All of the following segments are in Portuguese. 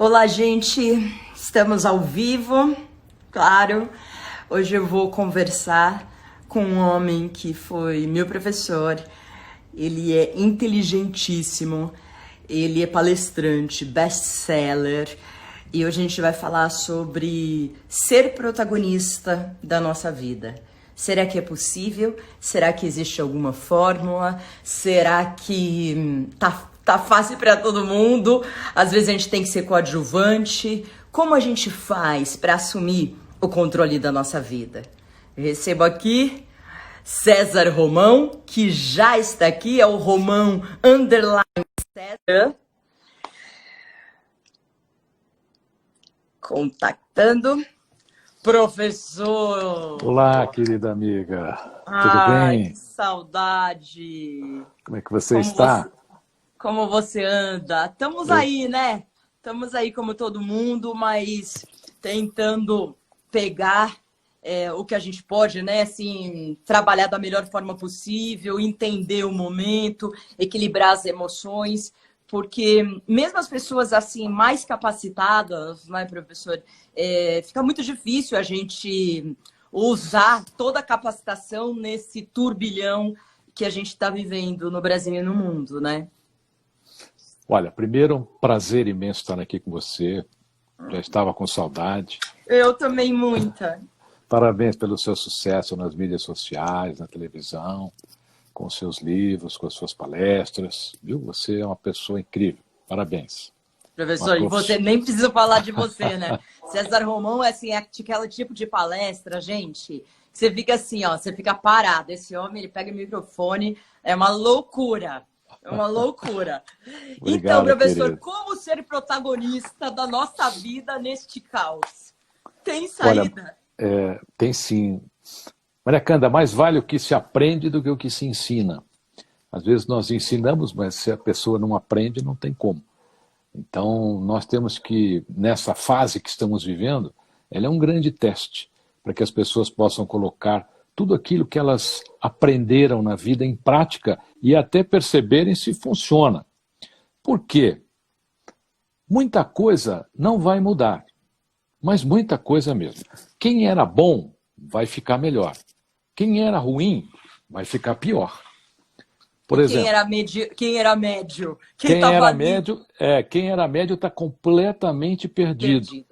Olá, gente. Estamos ao vivo, claro. Hoje eu vou conversar com um homem que foi meu professor. Ele é inteligentíssimo, ele é palestrante, best-seller. E hoje a gente vai falar sobre ser protagonista da nossa vida. Será que é possível? Será que existe alguma fórmula? Será que tá fácil para todo mundo? Às vezes a gente tem que ser coadjuvante. Como a gente faz para assumir o controle da nossa vida? Eu recebo aqui César Romão, que já está aqui, é o Romão _César. Contactando. Professor! Olá, querida amiga. Tudo Ai, bem? que saudade! Como é que você está? Como você anda? Estamos aí, né? Estamos aí como todo mundo, mas tentando pegar o que a gente pode, né? Assim, trabalhar da melhor forma possível, entender o momento, equilibrar as emoções, porque mesmo as pessoas assim mais capacitadas, né, professor, fica muito difícil a gente usar toda a capacitação nesse turbilhão que a gente está vivendo no Brasil e no mundo, né? Olha, primeiro, um prazer imenso estar aqui com você. Já estava com saudade. Eu também, muita. Parabéns pelo seu sucesso nas mídias sociais, na televisão, com seus livros, com as suas palestras. Viu? Você é uma pessoa incrível. Parabéns. Professor, e você nem precisa falar de você, né? César Romão é assim, aquele tipo de palestra, gente, que você fica assim, ó, você fica parado. Esse homem, ele pega o microfone, é uma loucura. É uma loucura. Obrigado, então, professor, querido. como ser protagonista da nossa vida neste caos? Tem saída? Olha, tem sim. Maria Cândida, mais vale o que se aprende do que o que se ensina. Às vezes nós ensinamos, mas se a pessoa não aprende, não tem como. Então, nós temos que, nessa fase que estamos vivendo, ela é um grande teste para que as pessoas possam colocar tudo aquilo que elas aprenderam na vida em prática e até perceberem se funciona. Por quê? Muita coisa não vai mudar, mas muita coisa mesmo. Quem era bom vai ficar melhor. Quem era ruim vai ficar pior. Por exemplo, Quem era médio? Quem era médio está completamente perdido.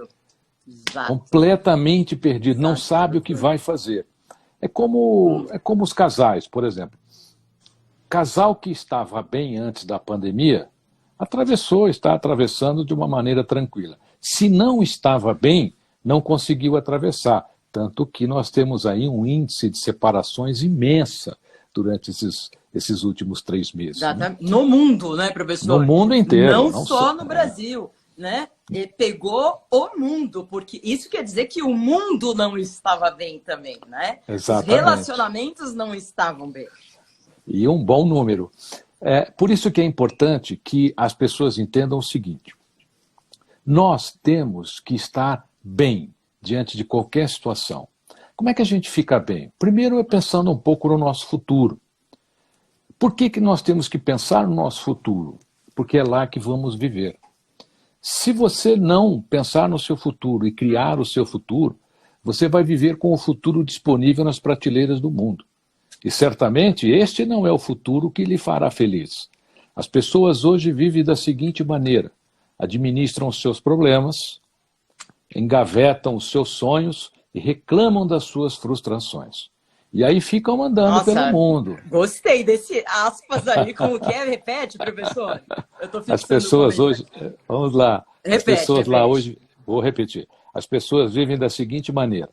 Exato. Completamente perdido, não Exato, sabe o que vai fazer. É como os casais, por exemplo. Casal que estava bem antes da pandemia, está atravessando de uma maneira tranquila. Se não estava bem, não conseguiu atravessar. Tanto que nós temos aí um índice de separações imensa durante esses últimos 3 meses. Né? No mundo, né, professor? No mundo inteiro. Não só no Brasil, né? E pegou o mundo, porque isso quer dizer que o mundo não estava bem também, né? Exatamente. Os relacionamentos não estavam bem. E um bom número. Por isso que é importante que as pessoas entendam o seguinte: nós temos que estar bem diante de qualquer situação. Como é que a gente fica bem? Primeiro é pensando um pouco no nosso futuro. Por que nós temos que pensar no nosso futuro? Porque é lá que vamos viver. Se você não pensar no seu futuro e criar o seu futuro, você vai viver com o futuro disponível nas prateleiras do mundo. E certamente este não é o futuro que lhe fará feliz. As pessoas hoje vivem da seguinte maneira: administram os seus problemas, engavetam os seus sonhos e reclamam das suas frustrações. E aí ficam andando pelo mundo. Gostei desse aspas aí, como que é? Repete, professor. Eu tô As pessoas hoje, vamos lá, repete, as pessoas lá hoje, vou repetir, as pessoas vivem da seguinte maneira: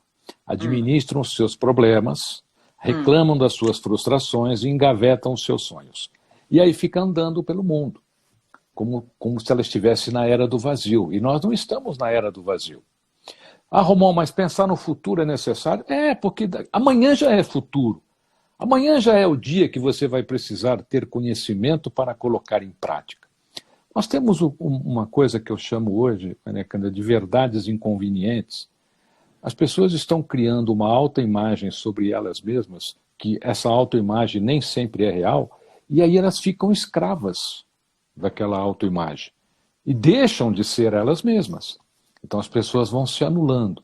administram os seus problemas, reclamam das suas frustrações e engavetam os seus sonhos. E aí ficam andando pelo mundo, como se ela estivesse na era do vazio. E nós não estamos na era do vazio. Ah, Romão, mas pensar no futuro é necessário? Porque amanhã já é futuro. Amanhã já é o dia que você vai precisar ter conhecimento para colocar em prática. Nós temos uma coisa que eu chamo hoje, Maria Cândida, de verdades inconvenientes. As pessoas estão criando uma autoimagem sobre elas mesmas, que essa autoimagem nem sempre é real, e aí elas ficam escravas daquela autoimagem. e deixam de ser elas mesmas. Então as pessoas vão se anulando.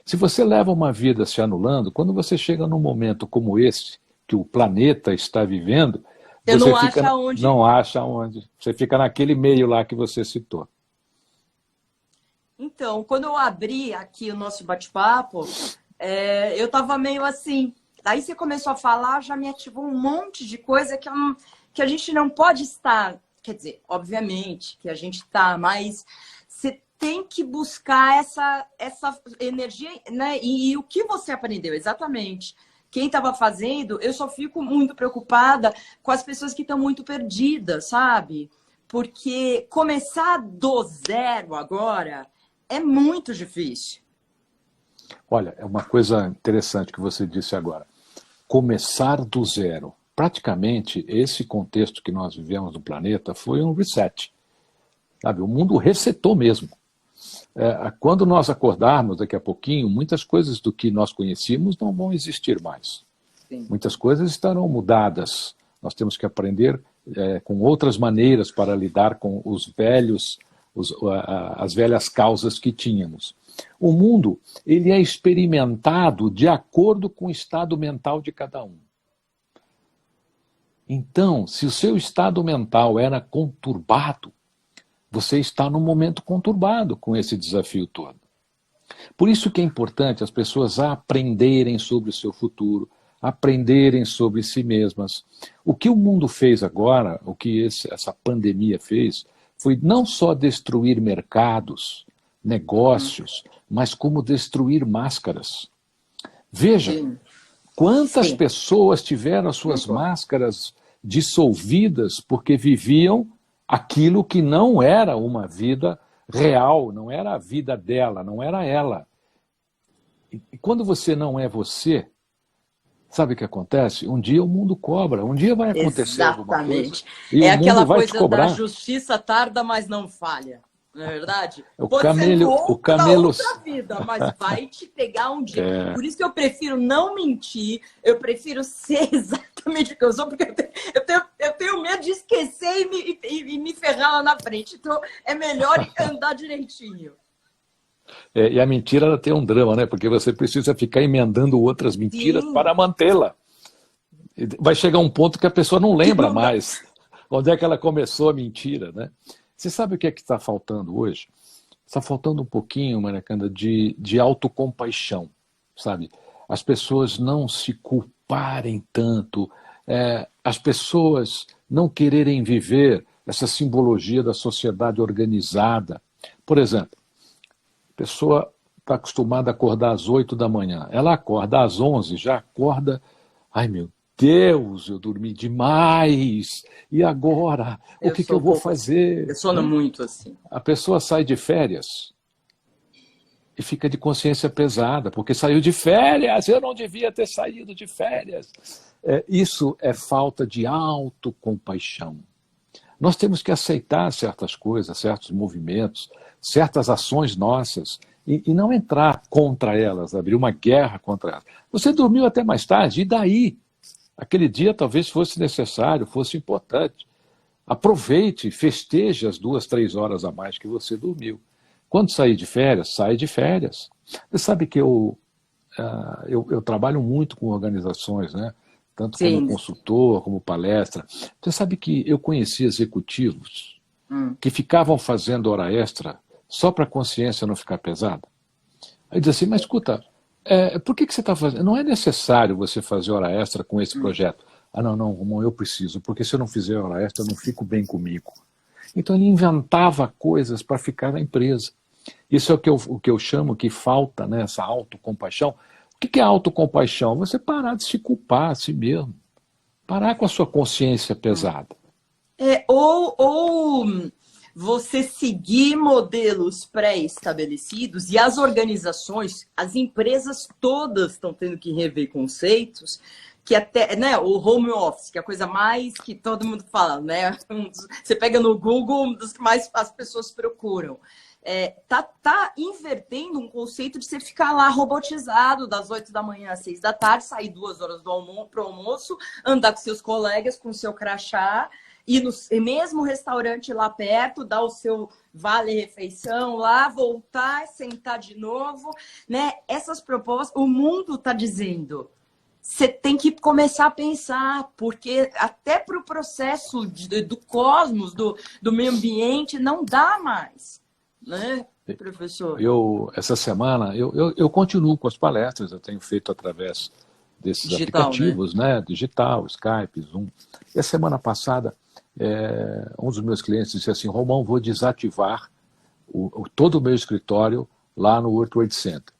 Se você leva uma vida se anulando, quando você chega num momento como esse, que o planeta está vivendo, Você você não fica, acha onde. não acha onde. Você fica naquele meio lá que você citou. Então, quando eu abri aqui o nosso bate-papo, eu estava meio assim. Aí você começou a falar, já me ativou um monte de coisa que a gente não pode estar. Quer dizer, obviamente que a gente está, mas você tem que buscar essa energia, né? E o que você aprendeu exatamente? Quem estava fazendo, eu só fico muito preocupada com as pessoas que estão muito perdidas, sabe? Porque começar do zero agora é muito difícil. Olha, é uma coisa interessante que você disse agora. Começar do zero. Praticamente, esse contexto que nós vivemos no planeta foi um reset. Sabe? O mundo resetou mesmo. Quando nós acordarmos daqui a pouquinho, muitas coisas do que nós conhecíamos não vão existir mais. Sim. Muitas coisas estarão mudadas. Nós temos que aprender com outras maneiras para lidar com os velhos, as velhas causas que tínhamos. O mundo, ele é experimentado de acordo com o estado mental de cada um. Então, se o seu estado mental era conturbado, você está num momento conturbado com esse desafio todo. Por isso que é importante as pessoas aprenderem sobre o seu futuro, aprenderem sobre si mesmas. O que o mundo fez agora, o que essa pandemia fez, foi não só destruir mercados, negócios, mas como destruir máscaras. Veja, quantas pessoas tiveram as suas máscaras dissolvidas porque viviam aquilo que não era uma vida real, não era a vida dela, não era ela. E quando você não é você, sabe o que acontece? Um dia o mundo cobra, um dia vai acontecer alguma coisa. E é o aquela mundo vai coisa te cobrar. da justiça tarda, mas não falha. Não é verdade? O Pode camelo, ser o camelo... outra vida, mas vai te pegar um dia. É. Por isso que eu prefiro não mentir, eu prefiro ser exatamente o que eu sou, porque eu tenho medo de esquecer e me ferrar lá na frente. Então, é melhor andar direitinho. E a mentira ela tem um drama, né? Porque você precisa ficar emendando outras mentiras para mantê-la. Vai chegar um ponto que a pessoa não lembra mais onde é que ela começou a mentira, né? Você sabe o que é que está faltando hoje? Está faltando um pouquinho, Maria Cândida, de autocompaixão, sabe? As pessoas não se culparem tanto, as pessoas não quererem viver essa simbologia da sociedade organizada. Por exemplo, a pessoa está acostumada a acordar às 8 da manhã, ela acorda às 11, já acorda, ai meu Deus, eu dormi demais, e agora? O que eu vou fazer? Eu sono muito assim. A pessoa sai de férias e fica de consciência pesada, porque saiu de férias, eu não devia ter saído de férias. Isso é falta de autocompaixão. Nós temos que aceitar certas coisas, certos movimentos, certas ações nossas, e não entrar contra elas, abrir uma guerra contra elas. Você dormiu até mais tarde, e daí? Aquele dia talvez fosse necessário, fosse importante. Aproveite, festeje as 2, 3 horas a mais que você dormiu. Quando sair de férias, sai de férias. Você sabe que eu trabalho muito com organizações, né? Tanto como consultor, como palestra. Você sabe que eu conheci executivos que ficavam fazendo hora extra só para a consciência não ficar pesada? Aí diz assim, mas escuta, por que você está fazendo? Não é necessário você fazer hora extra com esse projeto. Ah, não, Romão, eu preciso, porque se eu não fizer hora extra, eu não fico bem comigo. Então ele inventava coisas para ficar na empresa. Isso é o que eu chamo que falta, né, essa autocompaixão. O que é autocompaixão? Você parar de se culpar a si mesmo. Parar com a sua consciência pesada. Ou você seguir modelos pré-estabelecidos, e as organizações, as empresas todas estão tendo que rever conceitos, que até, né, o home office, que é a coisa mais que todo mundo fala, né? Você pega no Google, um dos que mais as pessoas procuram. Tá invertendo um conceito de você ficar lá robotizado das 8 da manhã às 6 da tarde, sair 2 horas para o almoço, andar com seus colegas, com o seu crachá, ir no mesmo restaurante lá perto, dar o seu vale-refeição lá, voltar, sentar de novo, né? Essas propostas, o mundo está dizendo. Você tem que começar a pensar, porque até para o processo do cosmos, do meio ambiente, não dá mais, né, professor? Essa semana, eu continuo com as palestras, eu tenho feito através desses Digital, aplicativos, né? Digital, Skype, Zoom. E a semana passada, um dos meus clientes disse assim, Romão, vou desativar todo o meu escritório lá no World Trade Center.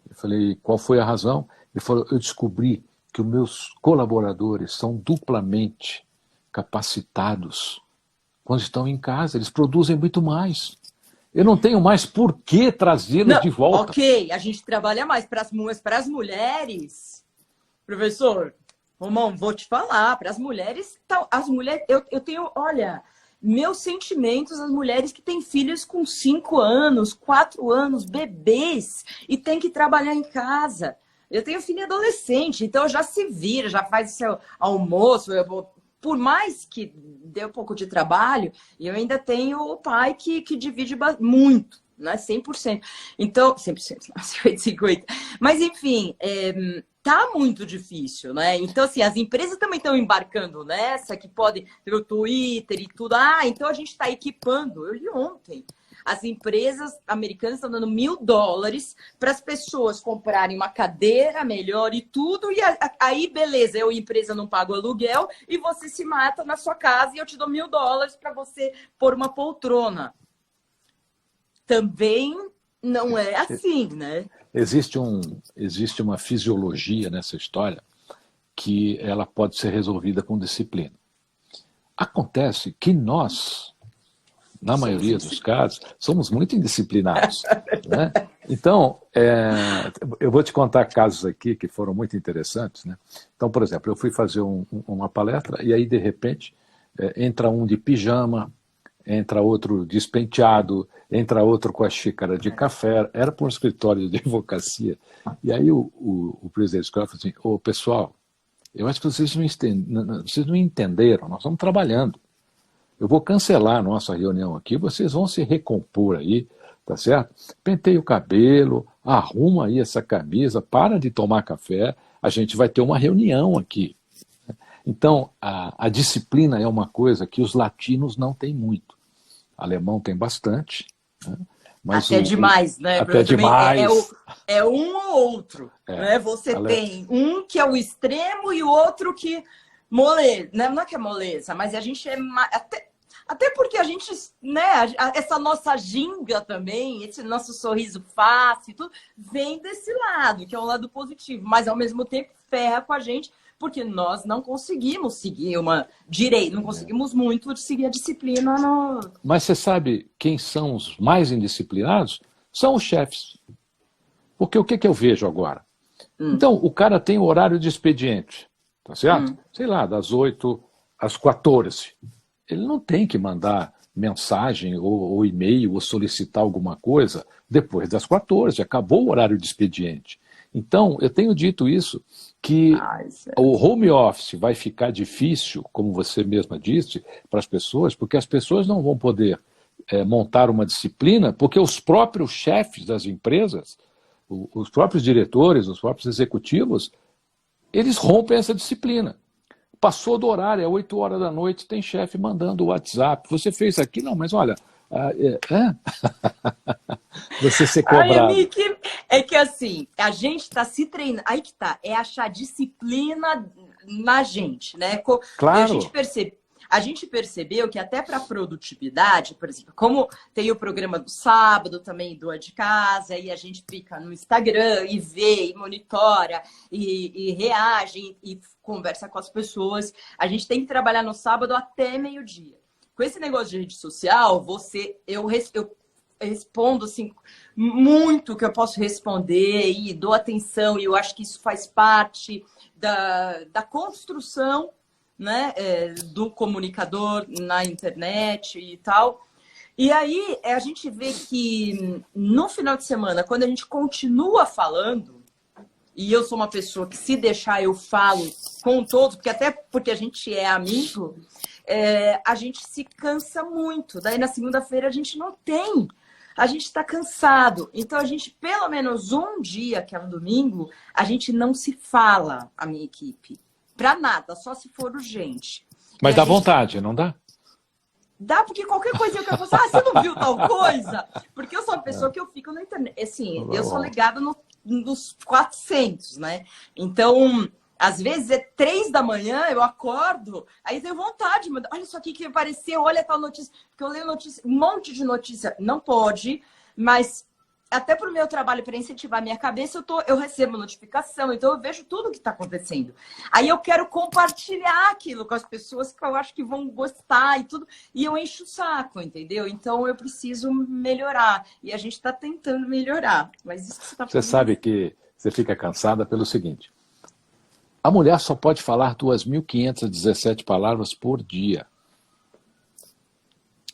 Eu falei, qual foi a razão? Ele falou, eu descobri que os meus colaboradores são duplamente capacitados quando estão em casa, eles produzem muito mais. Eu não tenho mais por que trazê-los de volta. Ok, a gente trabalha mais para as mulheres. Professor, Romão, vou te falar, para as mulheres, eu tenho, olha, meus sentimentos, as mulheres que têm filhos com 5 anos, 4 anos, bebês, e tem que trabalhar em casa. Eu tenho filho adolescente, então já se vira, já faz o seu almoço, por mais que dê um pouco de trabalho, eu ainda tenho o pai que divide muito, né? 100%. Então, 100%, 50-50. Mas, enfim, tá muito difícil, né? Então, assim, as empresas também estão embarcando nessa, que podem ter o Twitter e tudo. Então a gente está equipando. Eu li ontem. As empresas americanas estão dando $1.000 para as pessoas comprarem uma cadeira melhor e tudo. E aí, beleza, eu, empresa, não pago aluguel e você se mata na sua casa e eu te dou $1.000 para você pôr uma poltrona. Também não é assim, né? Existe uma fisiologia nessa história que ela pode ser resolvida com disciplina. Acontece que nós, na maioria dos casos, somos muito indisciplinados. Né? Então, eu vou te contar casos aqui que foram muito interessantes. Né? Então, por exemplo, eu fui fazer uma palestra e aí, de repente, entra um de pijama, entra outro despenteado, entra outro com a xícara de café. Era para um escritório de advocacia. E aí o presidente do escritório falou assim, pessoal, eu acho que vocês não entenderam, nós estamos trabalhando. Eu vou cancelar a nossa reunião aqui, vocês vão se recompor aí, tá certo? Pentei o cabelo, arruma aí essa camisa, para de tomar café, a gente vai ter uma reunião aqui. Então, a disciplina é uma coisa que os latinos não têm muito. O alemão tem bastante. Né? Mas até demais, né? Até demais. É um ou outro. Né? Você tem um que é o extremo e o outro que moleza. Não é que é moleza, mas a gente é até porque a gente, né, essa nossa ginga também, esse nosso sorriso fácil, tudo, vem desse lado, que é um lado positivo, mas ao mesmo tempo ferra com a gente, porque nós não conseguimos seguir não conseguimos muito seguir a disciplina. Mas você sabe quem são os mais indisciplinados? São os chefes. Porque o que eu vejo agora? Então, o cara tem o horário de expediente, tá certo? Sei lá, das 8 às 14. Ele não tem que mandar mensagem ou e-mail ou solicitar alguma coisa depois das 14. Acabou o horário de expediente. Então, eu tenho dito isso, que o home office vai ficar difícil, como você mesma disse, para as pessoas, porque as pessoas não vão poder montar uma disciplina, porque os próprios chefes das empresas, os próprios diretores, os próprios executivos, eles rompem essa disciplina. Passou do horário, é 8 horas da noite, tem chefe mandando o WhatsApp. Você fez aqui? Não, mas olha... Você ser cobrado. É que assim, a gente está se treinando. Aí que tá, é achar disciplina na gente, né? Claro. A gente percebeu que até para produtividade, por exemplo, como tem o programa do sábado também do de casa, e a gente fica no Instagram e vê, e monitora, e reage, e conversa com as pessoas. A gente tem que trabalhar no sábado até meio-dia. Com esse negócio de rede social, eu respondo assim, muito que eu posso responder e dou atenção, e eu acho que isso faz parte da construção, né, do comunicador na internet e tal. E aí a gente vê que no final de semana, quando a gente continua falando, e eu sou uma pessoa que, se deixar, eu falo com todos, porque até porque a gente é amigo, a gente se cansa muito. Daí na segunda-feira a gente não tem. A gente está cansado. Então a gente, pelo menos um dia, que é um domingo, a gente não se fala, a minha equipe. Pra nada, só se for urgente. Mas E dá a gente... vontade, não dá? Dá, porque qualquer coisa eu quero falar, você não viu tal coisa? Porque eu sou uma pessoa que eu fico na internet. Assim, eu sou ligada nos 400, né? Então, às vezes é 3 da manhã, eu acordo, aí tenho vontade, mas olha isso aqui que apareceu, olha tal notícia. Porque eu leio notícia, um monte de notícia. Não pode, mas até pro meu trabalho, para incentivar a minha cabeça, eu recebo notificação, então eu vejo tudo que está acontecendo. Aí eu quero compartilhar aquilo com as pessoas que eu acho que vão gostar e tudo, e eu encho o saco, entendeu? Então eu preciso melhorar, e a gente está tentando melhorar. Mas isso que você está falando... Você sabe que você fica cansada pelo seguinte: a mulher só pode falar 2.517 palavras por dia.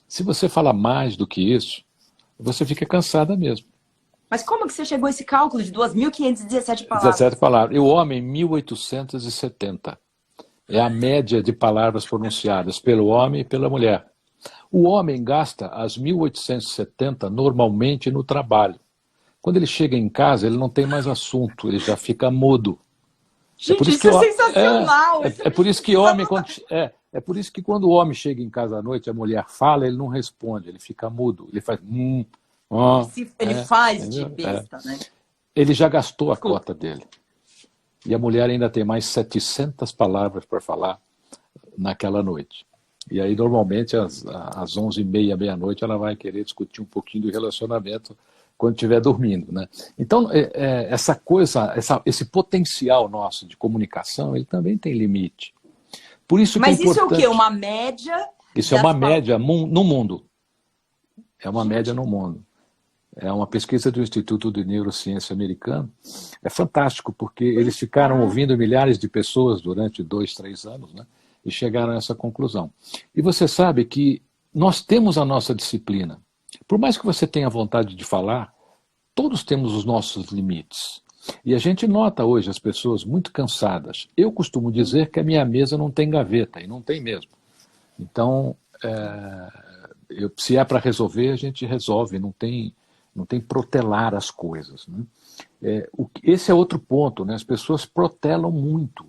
Se você falar mais do que isso, você fica cansada mesmo. Mas como que você chegou a esse cálculo de 2.517 palavras? 17 palavras. E o homem, 1.870. É a média de palavras pronunciadas pelo homem e pela mulher. O homem gasta as 1.870 normalmente no trabalho. Quando ele chega em casa, ele não tem mais assunto, ele já fica mudo. Gente, isso é sensacional! É por isso que homem, é por isso que quando o homem chega em casa à noite, a mulher fala, ele não responde, ele fica mudo, ele faz ele faz de besta, né? Ele já gastou a cota dele. E a mulher ainda tem mais 700 palavras para falar naquela noite. E aí, normalmente, às 11h30, meia-noite, ela vai querer discutir um pouquinho do relacionamento quando estiver dormindo, né? Então, essa coisa, esse potencial nosso de comunicação, ele também tem limite. Por isso Mas que é importante... isso é o quê? Uma média? Isso é uma média no mundo. É uma média no mundo. É uma pesquisa do Instituto de Neurociência americano. É fantástico, porque eles ficaram ouvindo milhares de pessoas durante 2, 3 anos, né? E chegaram a essa conclusão. E você sabe que nós temos a nossa disciplina. Por mais que você tenha vontade de falar, todos temos os nossos limites. E a gente nota hoje as pessoas muito cansadas. Eu costumo dizer que a minha mesa não tem gaveta, e não tem mesmo. Então, se é para resolver, a gente resolve, não tem protelar as coisas, né? Esse é outro ponto, né? As pessoas protelam muito.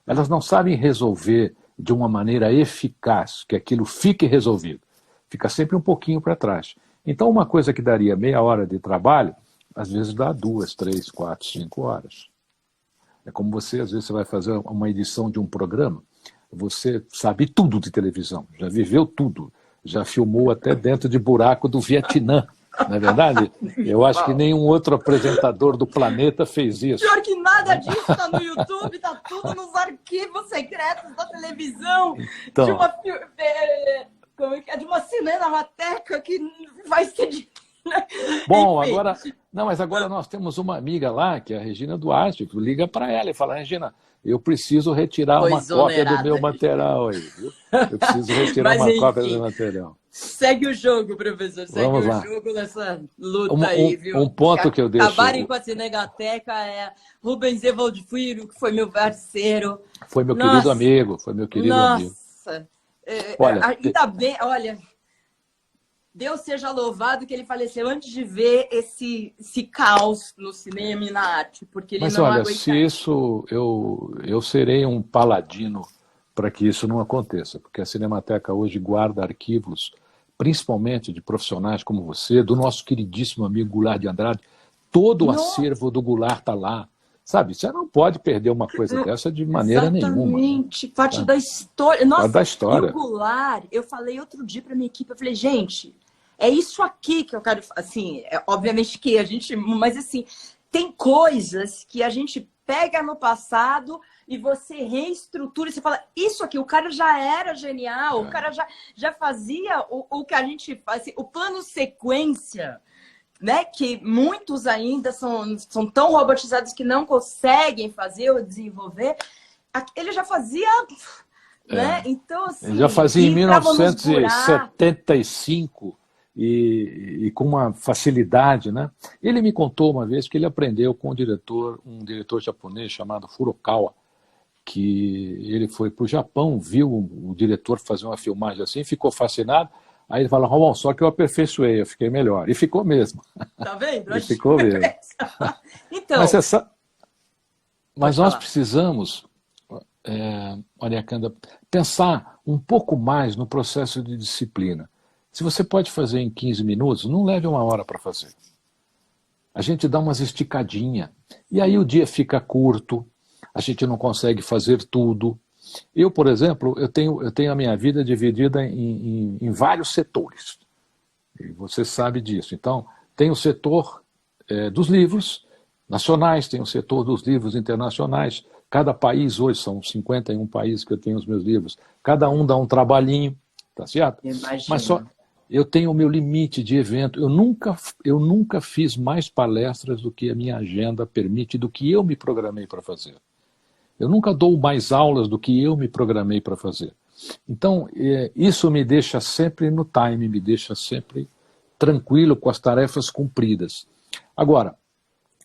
Elas não sabem resolver de uma maneira eficaz, que aquilo fique resolvido. Fica sempre um pouquinho para trás. Então, uma coisa que daria meia hora de trabalho, às vezes dá 2, 3, 4, 5 horas. É como você, às vezes, você vai fazer uma edição de um programa, você sabe tudo de televisão, já viveu tudo, já filmou até dentro de buraco do Vietnã. Não é verdade? Eu acho que nenhum outro apresentador do planeta fez isso. Pior que nada disso está no YouTube, está tudo nos arquivos secretos da televisão, Então, de uma cinemateca que vai ser... Bom, agora... Não, mas agora nós temos uma amiga lá, que é a Regina Duarte, que liga para ela e fala: Regina, eu preciso retirar uma cópia do meu material aí, viu? Eu preciso retirar uma cópia do meu material. Segue o jogo, professor. Segue o jogo nessa luta aí, viu? Um ponto que eu deixo... Acabarem com a Cinemateca é Rubens Evaldo Filho, que foi meu parceiro. Foi meu querido amigo, foi meu querido amigo. Nossa! Ainda bem, olha... Deus seja louvado que ele faleceu antes de ver esse caos no cinema e na arte, porque ele não aguenta. Se isso, eu serei um paladino para que isso não aconteça, porque a Cinemateca hoje guarda arquivos, principalmente de profissionais como você, do nosso queridíssimo amigo Goulart de Andrade. Todo o acervo do Goulart está lá. Sabe, você não pode perder uma coisa dessa de maneira nenhuma. Exatamente, parte da história. Nossa, parte da história. E o Goulart, eu falei outro dia para minha equipe, eu falei, gente, é isso aqui que eu quero, assim, obviamente que a gente, mas assim, tem coisas que a gente pega no passado e você reestrutura, e você fala, isso aqui, o cara já era genial, o cara já fazia o que a gente faz, assim, o plano sequência, né, que muitos ainda são tão robotizados que não conseguem fazer ou desenvolver, ele já fazia, né? Então, assim... Ele já fazia em 1975 e com uma facilidade, né? Ele me contou uma vez que ele aprendeu com um diretor japonês chamado Furukawa, que ele foi para o Japão, viu o diretor fazer uma filmagem assim, ficou fascinado. Aí ele fala, bom, só que eu aperfeiçoei, eu fiquei melhor. E ficou mesmo. Tá vendo? E ficou mesmo. Então, mas nós precisamos, Maria Cândida, pensar um pouco mais no processo de disciplina. Se você pode fazer em 15 minutos, não leve 1 hora para fazer. A gente dá umas esticadinhas. E aí o dia fica curto, a gente não consegue fazer tudo. Eu, por exemplo, eu tenho a minha vida dividida em vários setores. E você sabe disso. Então, tem o setor dos livros nacionais, tem o setor dos livros internacionais. Cada país, hoje são 51 países que eu tenho os meus livros. Cada um dá um trabalhinho, tá certo? imagina. Mas só eu tenho o meu limite de evento. Eu nunca fiz mais palestras do que a minha agenda permite, do que eu me programei para fazer. Eu nunca dou mais aulas do que eu me programei para fazer. Então, isso me deixa sempre no time, me deixa sempre tranquilo com as tarefas cumpridas. Agora,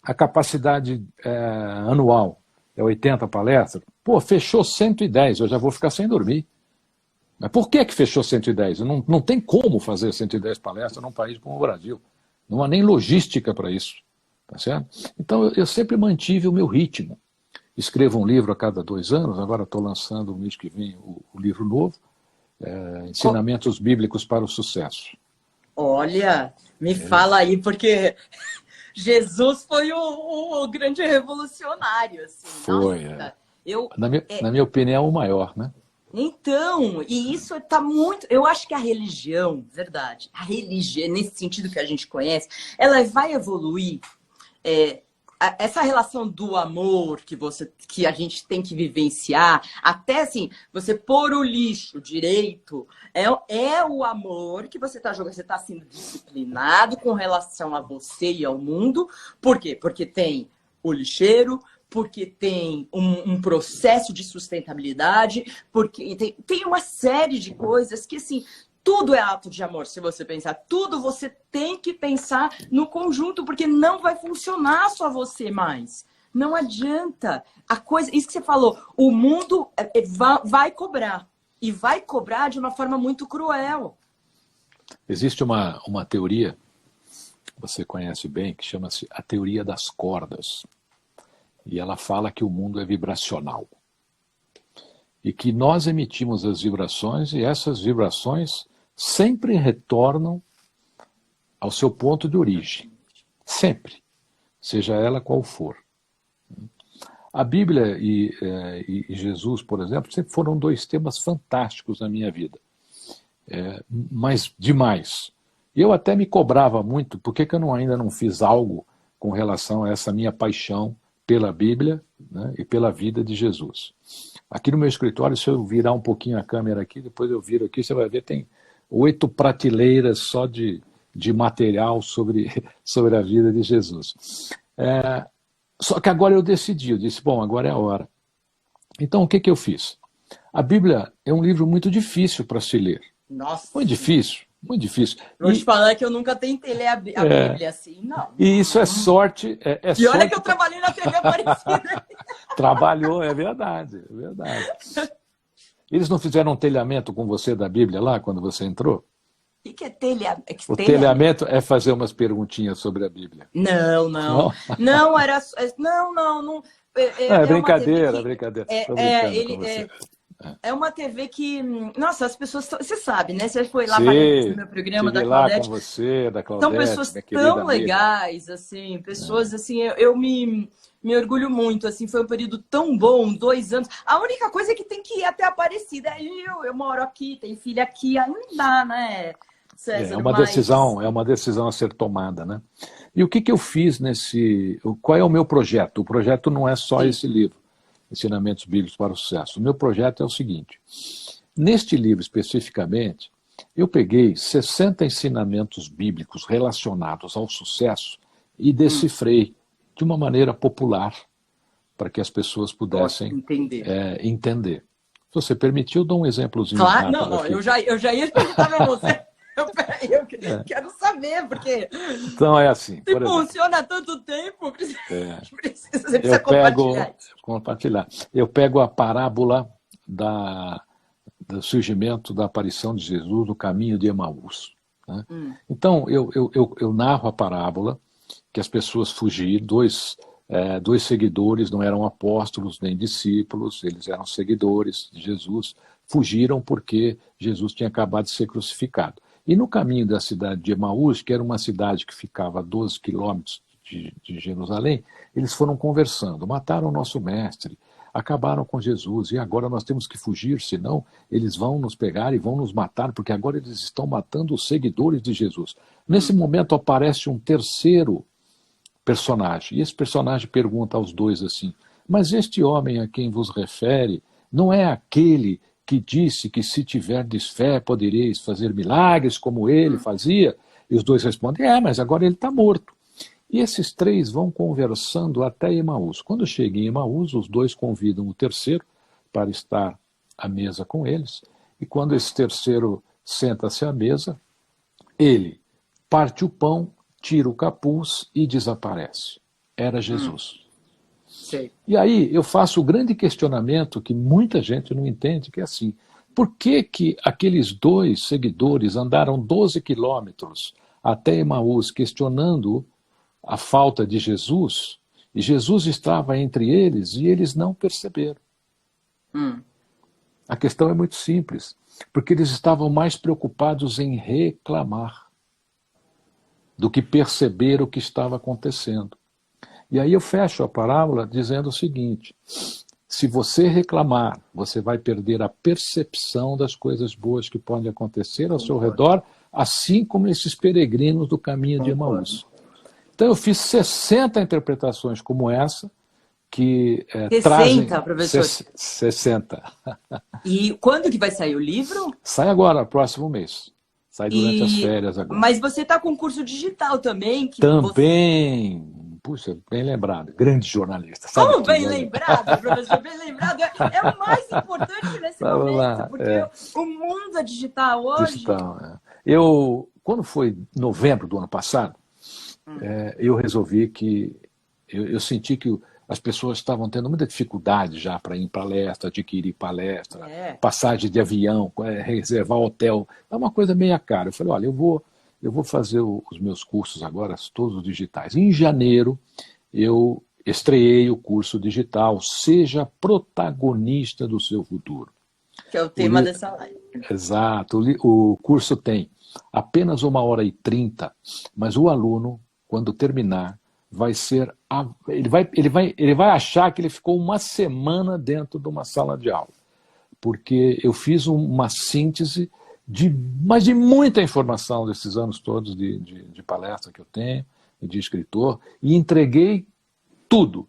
a capacidade anual é 80 palestras. Pô, fechou 110, eu já vou ficar sem dormir. Mas por que fechou 110? Não tem como fazer 110 palestras num país como o Brasil. Não há nem logística para isso. Tá certo? Então, eu sempre mantive o meu ritmo. Escrevo um livro a cada 2 anos, agora estou lançando no mês que vem o livro novo, Ensinamentos Bíblicos para o Sucesso. Olha, me fala aí, porque Jesus foi o grande revolucionário. Assim. Foi. Nossa, na minha opinião, o maior, né? Então, e isso está muito... Eu acho que a religião, verdade, a religião, nesse sentido que a gente conhece, ela vai evoluir... essa relação do amor que a gente tem que vivenciar, até assim, você pôr o lixo direito, é o amor que você está jogando, você está sendo disciplinado com relação a você e ao mundo. Por quê? Porque tem o lixeiro, porque tem um processo de sustentabilidade, porque tem uma série de coisas que, assim, tudo é ato de amor, se você pensar. Tudo você tem que pensar no conjunto, porque não vai funcionar só você mais. Não adianta. Isso que você falou, o mundo vai cobrar. E vai cobrar de uma forma muito cruel. Existe uma teoria, você conhece bem, que chama-se a teoria das cordas. E ela fala que o mundo é vibracional. E que nós emitimos as vibrações, e essas vibrações sempre retornam ao seu ponto de origem. Sempre. Seja ela qual for. A Bíblia e Jesus, por exemplo, sempre foram 2 temas fantásticos na minha vida. Mas demais. Eu até me cobrava muito, por que eu ainda não fiz algo com relação a essa minha paixão pela Bíblia, né, e pela vida de Jesus. Aqui no meu escritório, se eu virar um pouquinho a câmera aqui, depois eu viro aqui, você vai ver, tem 8 prateleiras só de material sobre a vida de Jesus. Só que agora eu disse, bom, agora é a hora. Então, o que eu fiz? A Bíblia é um livro muito difícil para se ler. Nossa. Muito difícil, muito difícil. Vou te falar que eu nunca tentei ler a Bíblia assim, não. E isso é sorte. E olha que eu trabalhei na TV Aparecida. Trabalhou, é verdade, é verdade. Eles não fizeram um telhamento com você da Bíblia lá, quando você entrou? O que é telhamento? O telhamento é fazer umas perguntinhas sobre a Bíblia. Não. Não, era... Não. É brincadeira, brincadeira. É uma TV que... Nossa, as pessoas... Você sabe, né? Você foi lá Sim, no meu programa da Claudete. Lá com você, da Claudete. São pessoas tão legais, assim. Pessoas, assim... Eu me orgulho muito, assim. Foi um período tão bom, 2 anos. A única coisa é que tem que ir até Aparecida. Eu moro aqui, tenho filha aqui. Aí não dá, né, César? É uma decisão a ser tomada, né? E o que eu fiz Qual é o meu projeto? O projeto não é só esse livro, Ensinamentos Bíblicos para o Sucesso. O meu projeto é o seguinte: neste livro especificamente, eu peguei 60 ensinamentos bíblicos relacionados ao sucesso e decifrei de uma maneira popular para que as pessoas pudessem entender. Se você permitiu, dou um exemplozinho. Claro, não, eu já ia perguntar para você. Eu quero saber, porque Então é assim, se por exemplo, funciona há tanto tempo, precisa, você precisa eu compartilhar isso. eu pego a parábola do surgimento, da aparição de Jesus no caminho de Emaús. Né? Então, eu narro a parábola que as pessoas fugiram, dois seguidores, não eram apóstolos nem discípulos, eles eram seguidores de Jesus, fugiram porque Jesus tinha acabado de ser crucificado. E no caminho da cidade de Emaús, que era uma cidade que ficava a 12 quilômetros de Jerusalém, eles foram conversando, mataram o nosso mestre, acabaram com Jesus, e agora nós temos que fugir, senão eles vão nos pegar e vão nos matar, porque agora eles estão matando os seguidores de Jesus. Nesse momento aparece um terceiro personagem, e esse personagem pergunta aos dois assim, mas este homem a quem vos refere não é aquele que disse que se tiverdes fé podereis fazer milagres como ele fazia? E os dois respondem, mas agora ele está morto. E esses três vão conversando até Emaús. Quando chegam em Emaús, os dois convidam o terceiro para estar à mesa com eles. E quando esse terceiro senta-se à mesa, ele parte o pão, tira o capuz e desaparece. Era Jesus. Sei. E aí eu faço o grande questionamento que muita gente não entende, que é assim, por que que aqueles dois seguidores andaram 12 quilômetros até Emaús questionando a falta de Jesus, e Jesus estava entre eles e eles não perceberam? A questão é muito simples, porque eles estavam mais preocupados em reclamar do que perceber o que estava acontecendo. E aí eu fecho a parábola dizendo o seguinte, se você reclamar, você vai perder a percepção das coisas boas que podem acontecer ao seu redor, assim como esses peregrinos do caminho de Emaús. Então eu fiz 60 interpretações como essa, que 60, trazem... professor? 60. E quando que vai sair o livro? Sai agora, próximo mês. Sai durante as férias agora. Mas você está com curso digital também? Que Também... Puxa, bem lembrado. Grande jornalista. Sabe Como bem tudo, né? lembrado, professor? Bem lembrado. É o mais importante nesse Vamos momento, lá, porque o mundo é digital hoje. Digital, quando foi novembro do ano passado, eu resolvi que... Eu senti que as pessoas estavam tendo muita dificuldade já para ir em palestra, adquirir palestra, passagem de avião, reservar hotel. É uma coisa meio cara. Eu falei, olha, eu vou fazer os meus cursos agora, todos digitais. Em janeiro, eu estreei o curso digital Seja Protagonista do Seu Futuro. Que é o tema dessa live. Exato. O curso tem apenas 1h30, mas o aluno, quando terminar, ele vai achar que ele ficou uma semana dentro de uma sala de aula. Porque eu fiz uma síntese mas de muita informação desses anos todos de palestra que eu tenho, de escritor, e entreguei tudo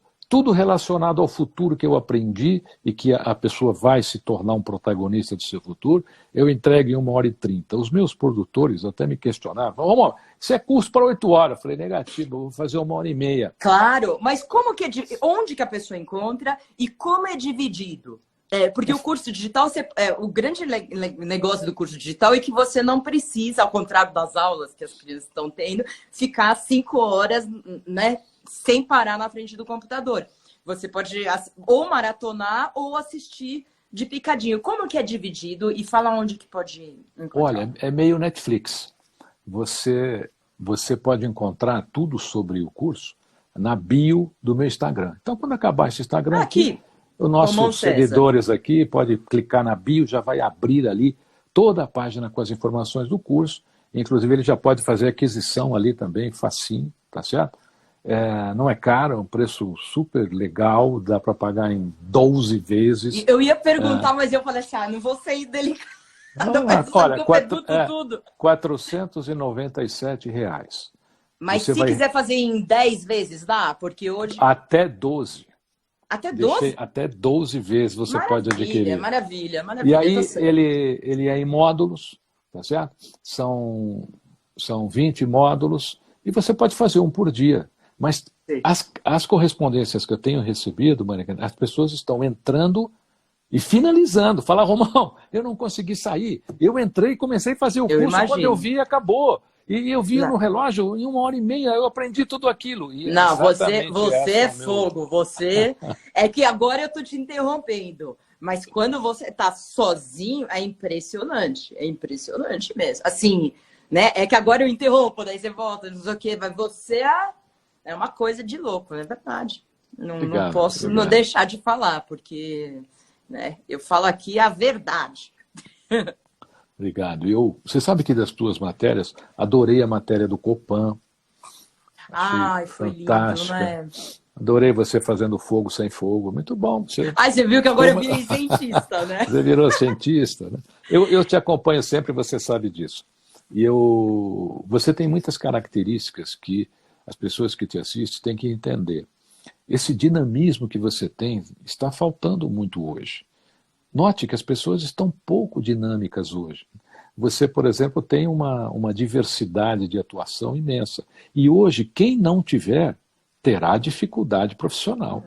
relacionado ao futuro que eu aprendi e que a pessoa vai se tornar um protagonista do seu futuro, eu entrego em 1h30. Os meus produtores até me questionavam, vamos, isso é curso para 8 horas. Eu falei, negativo, eu vou fazer 1h30. Claro, mas onde que a pessoa encontra e como é dividido? Porque o curso digital, o grande negócio do curso digital é que você não precisa, ao contrário das aulas que as crianças estão tendo, ficar 5 horas, né, sem parar na frente do computador. Você pode ou maratonar ou assistir de picadinho. Como que é dividido e fala onde que pode encontrar? Olha, é meio Netflix. Você pode encontrar tudo sobre o curso na bio do meu Instagram. Então, quando acabar esse Instagram aqui os nossos seguidores aqui podem clicar na bio, já vai abrir ali toda a página com as informações do curso. Inclusive, ele já pode fazer aquisição ali também, facinho, tá certo? Não é caro, é um preço super legal, dá para pagar em 12 vezes. Eu ia perguntar, mas eu falei assim, não vou ser delicada, mas olha, eu pergunto tudo. R$ 497. Mas se quiser fazer em 10 vezes, dá? Porque hoje... Até 12. Até 12? Até 12 vezes você pode adquirir. Maravilha. E aí ele é em módulos, tá certo? São 20 módulos e você pode fazer um por dia. Mas as correspondências que eu tenho recebido, Maria, as pessoas estão entrando E finalizando, falar, Romão, eu não consegui sair. Eu entrei e comecei a fazer o Eu curso, quando eu imagino. vi, acabou. E eu vi no Não, relógio, em 1 hora e meia, eu aprendi tudo aquilo. E é não, exatamente você essa é o meu... fogo, você... É que agora eu tô te interrompendo, mas quando você tá sozinho, é impressionante mesmo. Assim, né? É que agora eu interrompo, daí você volta, não sei o quê, mas você é uma coisa de louco, é verdade. Não Obrigado, posso não obrigado. deixar de falar, porque, né, eu falo aqui a verdade. Obrigado. Você sabe que das tuas matérias, adorei a matéria do Copan, achei Ai, foi lindo, fantástica. né? Adorei você fazendo fogo sem fogo. Muito bom. Ai, você viu que Foi agora eu uma... virei cientista, né? Você virou cientista, né? Eu te acompanho sempre, você sabe disso. Você tem muitas características que as pessoas que te assistem têm que entender. Esse dinamismo que você tem está faltando muito hoje. Note que as pessoas estão pouco dinâmicas hoje. Você, por exemplo, tem uma diversidade de atuação imensa. E hoje, quem não tiver, terá dificuldade profissional.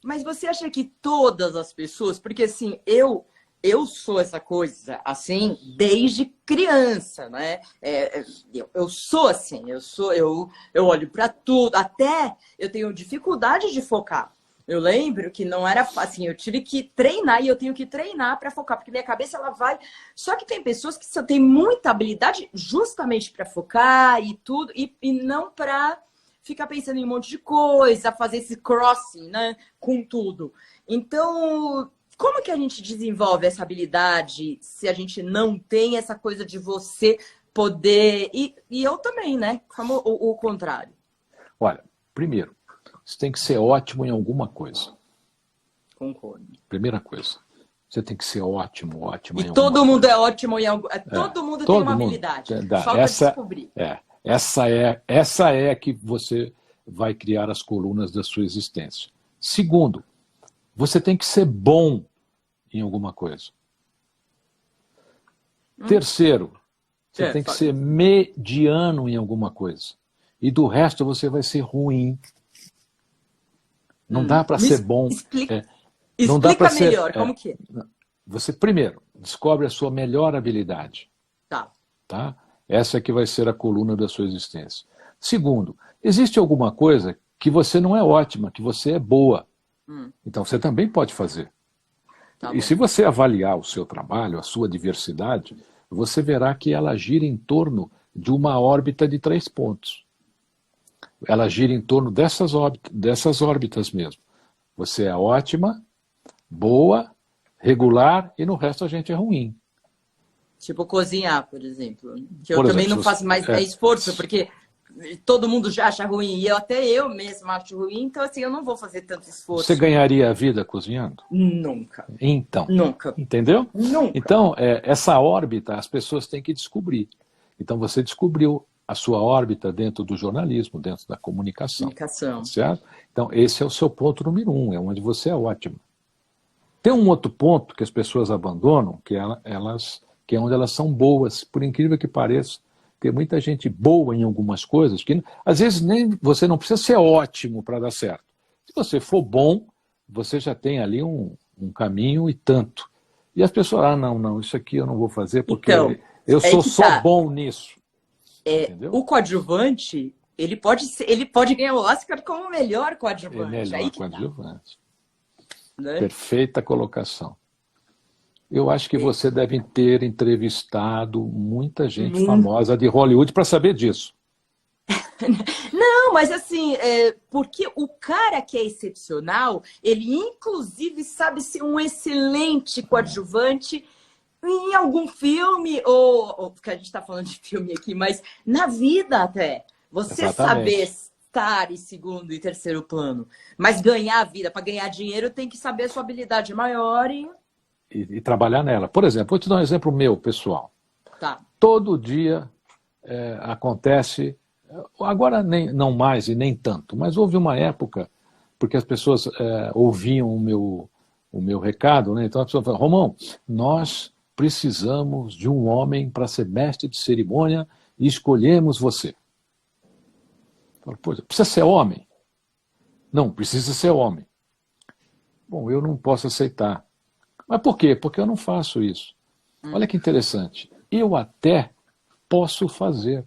Mas você acha que todas as pessoas, porque assim, eu sou essa coisa assim desde criança, né? Eu sou assim, eu olho para tudo, até eu tenho dificuldade de focar. Eu lembro que não era assim, eu tive que treinar e eu tenho que treinar para focar, porque minha cabeça ela vai. Só que tem pessoas que só têm muita habilidade justamente para focar e tudo, e não para ficar pensando em um monte de coisa, fazer esse crossing, né, com tudo. Então, como que a gente desenvolve essa habilidade se a gente não tem essa coisa de você poder. E eu também, né? Como o contrário. Olha, primeiro, você tem que ser ótimo em alguma coisa. Concordo. Primeira coisa. Você tem que ser ótimo E em alguma todo mundo coisa. é ótimo em algo. Todo mundo tem Todo uma mundo. habilidade. Falta descobrir. Essa é que você vai criar as colunas da sua existência. Segundo, você tem que ser bom em alguma coisa. Terceiro, você tem que ser mediano em alguma coisa. E do resto você vai ser ruim. Não dá para ser bom. Não dá para Explica ser. melhor, como que é? Você, primeiro, descobre a sua melhor habilidade. Tá? Essa é que vai ser a coluna da sua existência. Segundo, existe alguma coisa que você não é ótima, que você é boa. Então você também pode fazer. E se você avaliar o seu trabalho, a sua diversidade, você verá que ela gira em torno de uma órbita de 3 pontos. Ela gira em torno dessas órbitas mesmo. Você é ótima, boa, regular e no resto a gente é ruim. Tipo cozinhar, por exemplo. Que eu também não faço mais esforço, porque todo mundo já acha ruim. E até eu mesma acho ruim, então assim, eu não vou fazer tanto esforço. Você ganharia a vida cozinhando? Nunca. Então. Nunca. Entendeu? Nunca. Então, essa órbita as pessoas têm que descobrir. Então você descobriu a sua órbita dentro do jornalismo, dentro da comunicação. Certo? Então esse é o seu ponto número 1, é onde você é ótimo. Tem um outro ponto que as pessoas abandonam, que é onde elas são boas, por incrível que pareça. Tem muita gente boa em algumas coisas, que às vezes nem você não precisa ser ótimo para dar certo. Se você for bom, você já tem ali um caminho e tanto. E as pessoas, não, isso aqui eu não vou fazer porque eu sou só bom nisso. O coadjuvante, ele pode ganhar o Oscar como o melhor coadjuvante. Melhor coadjuvante. Né? Perfeita colocação. Eu acho que você deve ter entrevistado muita gente famosa de Hollywood para saber disso. Não, mas assim, porque o cara que é excepcional, ele inclusive sabe ser um excelente coadjuvante em algum filme, ou porque a gente está falando de filme aqui, mas na vida até. Você saber estar em segundo e terceiro plano, mas ganhar a vida, para ganhar dinheiro, tem que saber a sua habilidade maior e trabalhar nela. Por exemplo, vou te dar um exemplo meu, pessoal. Tá. Todo dia acontece, agora não mais e nem tanto, mas houve uma época, porque as pessoas ouviam o meu recado, né? Então a pessoa fala, Romão, nós precisamos de um homem para ser mestre de cerimônia e escolhemos você. Eu falo, precisa ser homem? Não, precisa ser homem. Bom, eu não posso aceitar. Mas por quê? Porque eu não faço isso. Olha que interessante. Eu até posso fazer.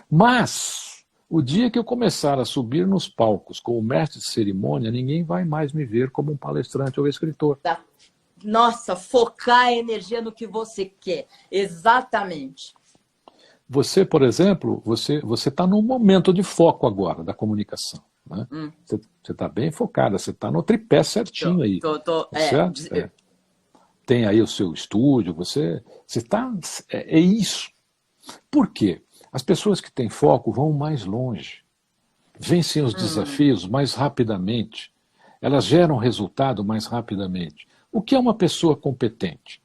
Mas, o dia que eu começar a subir nos palcos como mestre de cerimônia, ninguém vai mais me ver como um palestrante ou escritor. Nossa, focar a energia no que você quer. Exatamente. Você, por exemplo, você está num momento de foco agora da comunicação. Né? Você está bem focada, você está no tripé certinho aí. Certo? Tem aí o seu estúdio, você está... É isso. Por quê? As pessoas que têm foco vão mais longe, vencem os desafios mais rapidamente, elas geram resultado mais rapidamente. O que é uma pessoa competente?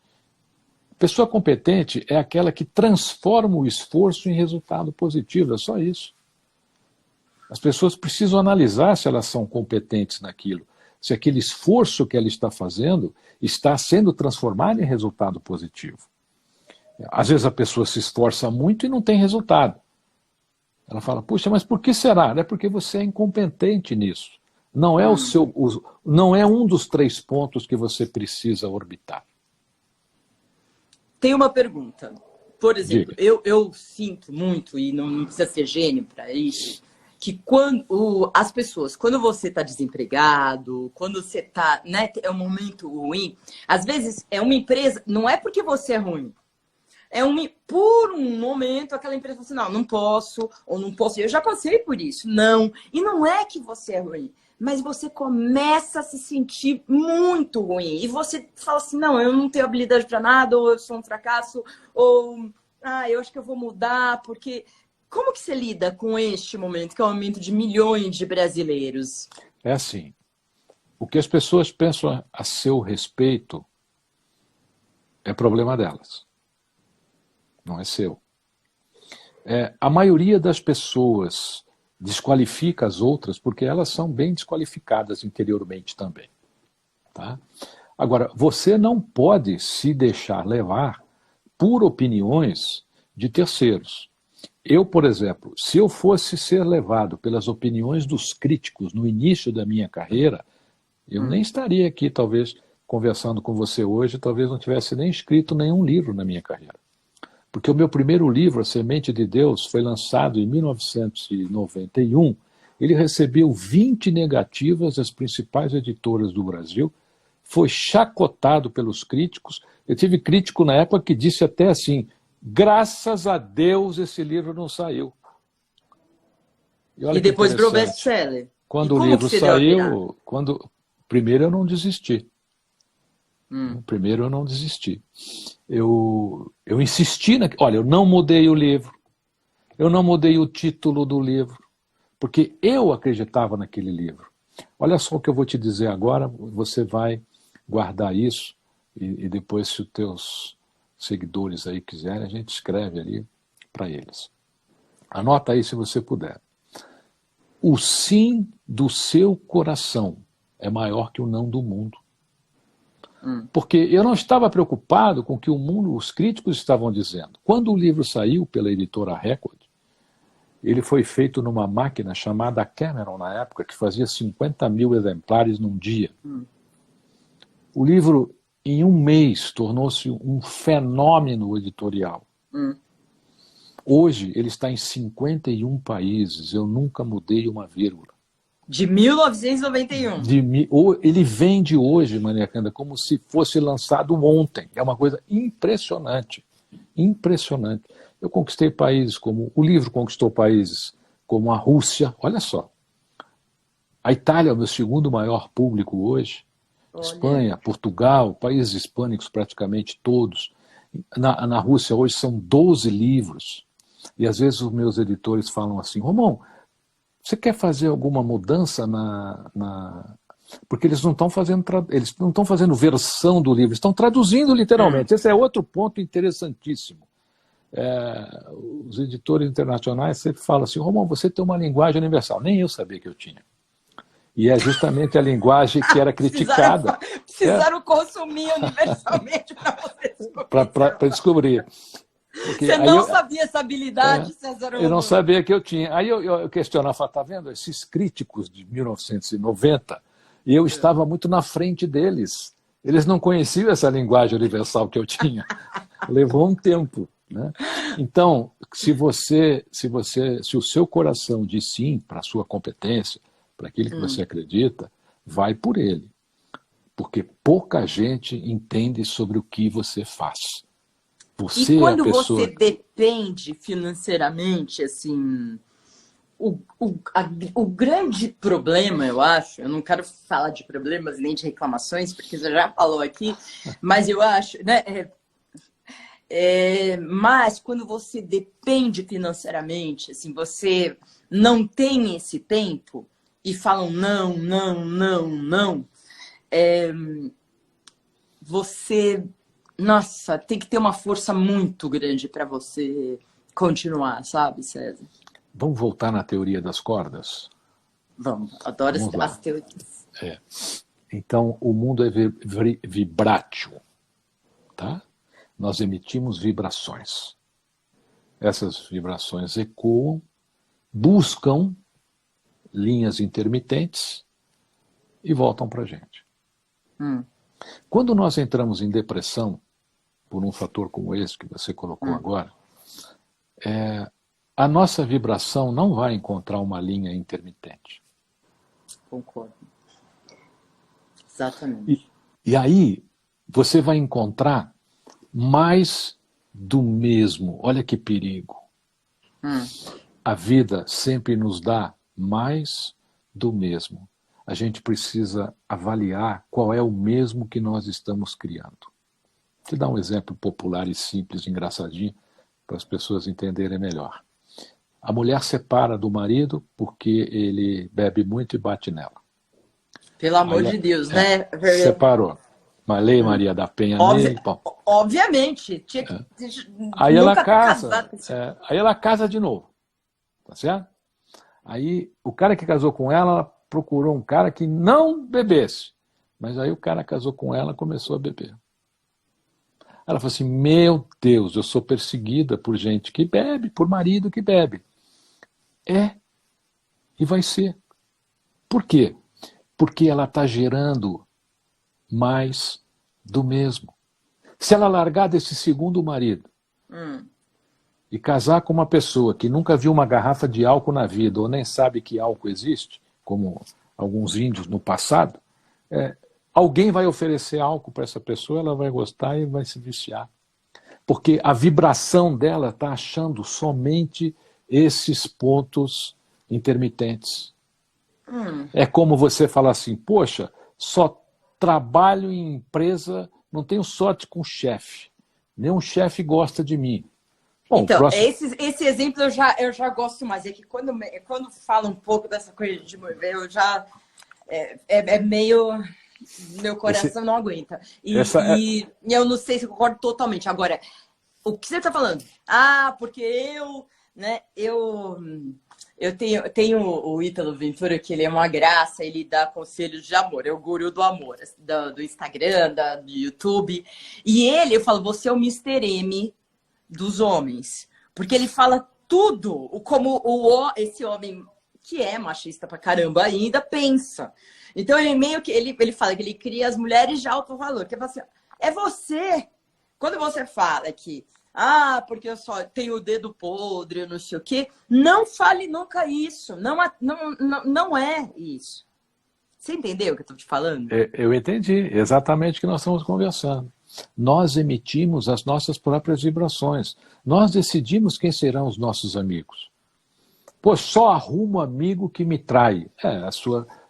Pessoa competente é aquela que transforma o esforço em resultado positivo, é só isso. As pessoas precisam analisar se elas são competentes naquilo, se aquele esforço que ela está fazendo está sendo transformado em resultado positivo. Às vezes a pessoa se esforça muito e não tem resultado. Ela fala, puxa, mas por que será? É porque você é incompetente nisso. Não é não é um dos 3 pontos que você precisa orbitar. Tem uma pergunta. Por exemplo, eu sinto muito, e não precisa ser gênio para isso, que quando as pessoas, quando você está desempregado, quando você está, né, é um momento ruim, às vezes é uma empresa, não é porque você é ruim, por um momento aquela empresa fala assim, não posso, ou não posso, eu já passei por isso, não. E não é que você é ruim, mas você começa a se sentir muito ruim. E você fala assim, não, eu não tenho habilidade para nada, ou eu sou um fracasso, ou eu acho que eu vou mudar, porque... Como que você lida com este momento, que é o momento de milhões de brasileiros? É assim, o que as pessoas pensam a seu respeito é problema delas, não é seu. A maioria das pessoas desqualifica as outras porque elas são bem desqualificadas interiormente também. Tá? Agora, você não pode se deixar levar por opiniões de terceiros. Eu, por exemplo, se eu fosse ser levado pelas opiniões dos críticos no início da minha carreira, eu nem estaria aqui, talvez, conversando com você hoje, talvez não tivesse nem escrito nenhum livro na minha carreira. Porque o meu primeiro livro, A Semente de Deus, foi lançado em 1991. Ele recebeu 20 negativas das principais editoras do Brasil, foi chacotado pelos críticos. Eu tive crítico na época que disse até assim, graças a Deus esse livro não saiu. E depois virou best-seller. Quando o livro saiu, primeiro eu não desisti. Primeiro eu não desisti. Eu insisti olha, eu não mudei o livro, eu não mudei o título do livro, porque eu acreditava naquele livro. Olha só o que eu vou te dizer agora, você vai guardar isso e depois, se os teus seguidores aí quiserem, a gente escreve ali para eles. Anota aí se você puder. O sim do seu coração é maior que o não do mundo. Porque eu não estava preocupado com o que os críticos estavam dizendo. Quando o livro saiu pela editora Record, ele foi feito numa máquina chamada Cameron na época, que fazia 50 mil exemplares num dia. O livro, em um mês, tornou-se um fenômeno editorial. Hoje, ele está em 51 países. Eu nunca mudei uma vírgula. De 1991. Ele vende hoje, Maria Cândida, como se fosse lançado ontem. É uma coisa impressionante. Impressionante. Eu conquistei países como... O livro conquistou países como a Rússia. Olha só. A Itália é o meu segundo maior público hoje. Olha. Espanha, Portugal, países hispânicos praticamente todos. Na Rússia hoje são 12 livros. E às vezes os meus editores falam assim, Romão, você quer fazer alguma mudança Porque eles não estão fazendo versão do livro, estão traduzindo literalmente. Esse é outro ponto interessantíssimo. Os editores internacionais sempre falam assim, Romão, você tem uma linguagem universal. Nem eu sabia que eu tinha. E é justamente a linguagem que era criticada. Precisaram consumir universalmente para você descobrir. Para descobrir. Porque você não sabia essa habilidade, César? Eu não sabia que eu tinha. Aí eu questionava, tá vendo? Esses críticos de 1990 E eu estava muito na frente deles. Eles não conheciam essa linguagem universal que eu tinha. Levou um tempo, né? Então, se o seu coração diz sim para a sua competência, para aquilo que você acredita, vai por ele. Porque pouca gente entende sobre o que você faz. Você E é a quando pessoa... você depende financeiramente, assim, o grande problema, eu acho, eu não quero falar de problemas nem de reclamações, porque você já falou aqui, mas eu acho, né? Mas quando você depende financeiramente, assim, você não tem esse tempo e falam não, não, não, não, você, nossa, tem que ter uma força muito grande para você continuar, sabe, César? Vamos voltar na teoria das cordas? Vamos, adoro Vamos lá. as teorias. Então, o mundo é vibrátil, tá? Nós emitimos vibrações. Essas vibrações ecoam, buscam linhas intermitentes e voltam para a gente. Quando nós entramos em depressão, por um fator como esse que você colocou agora, a nossa vibração não vai encontrar uma linha intermitente. Concordo. Exatamente. E aí você vai encontrar mais do mesmo. Olha que perigo. A vida sempre nos dá mais do mesmo. A gente precisa avaliar qual é o mesmo que nós estamos criando. Vou te dar um exemplo popular e simples, engraçadinho, para as pessoas entenderem melhor. A mulher separa do marido porque ele bebe muito e bate nela. Pelo amor de Deus, né? Separou. Lei Maria da Penha nele. Obviamente. Tinha que, aí ela casa. Aí ela casa de novo. Tá certo? Aí o cara que casou com ela procurou um cara que não bebesse. Mas aí o cara casou com ela e começou a beber. Ela falou assim, meu Deus, eu sou perseguida por gente que bebe, por marido que bebe. E vai ser. Por quê? Porque ela está gerando mais do mesmo. Se ela largar desse segundo marido e casar com uma pessoa que nunca viu uma garrafa de álcool na vida ou nem sabe que álcool existe, como alguns índios no passado, alguém vai oferecer álcool para essa pessoa, ela vai gostar e vai se viciar. Porque a vibração dela está achando somente esses pontos intermitentes. É como você falar assim, poxa, só trabalho em empresa, não tenho sorte com chefe. Nenhum chefe gosta de mim. Bom, então, próximo... esse exemplo eu já gosto mais. É que quando fala um pouco dessa coisa de mover, eu já... meio... Meu coração não aguenta. E eu não sei se eu concordo totalmente. Agora, o que você está falando? Porque eu tenho o Ítalo Ventura, que ele é uma graça, ele dá conselhos de amor, é o guru do amor, do Instagram, do YouTube. E eu falo, você é o Mr. M dos homens. Porque ele fala tudo, como esse homem que é machista pra caramba ainda pensa. Então ele meio que ele fala que ele cria as mulheres de alto valor. Que assim, é você. Quando você fala que porque eu só tenho o dedo podre, não sei o quê, não fale nunca isso. Não é isso. Você entendeu o que eu tô te falando? Eu entendi exatamente o que nós estamos conversando. Nós emitimos as nossas próprias vibrações. Nós decidimos quem serão os nossos amigos. Pô, só arrumo amigo que me trai.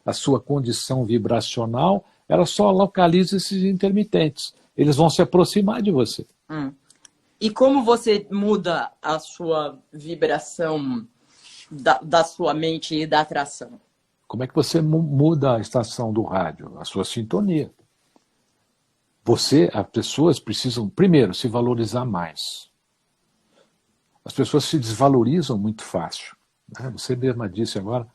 A sua condição vibracional, ela só localiza esses intermitentes. Eles vão se aproximar de você. E como você muda a sua vibração da sua mente e da atração? Como é que você muda a estação do rádio? A sua sintonia. As pessoas precisam, primeiro, se valorizar mais. As pessoas se desvalorizam muito fácil. Né? Você mesma disse agora,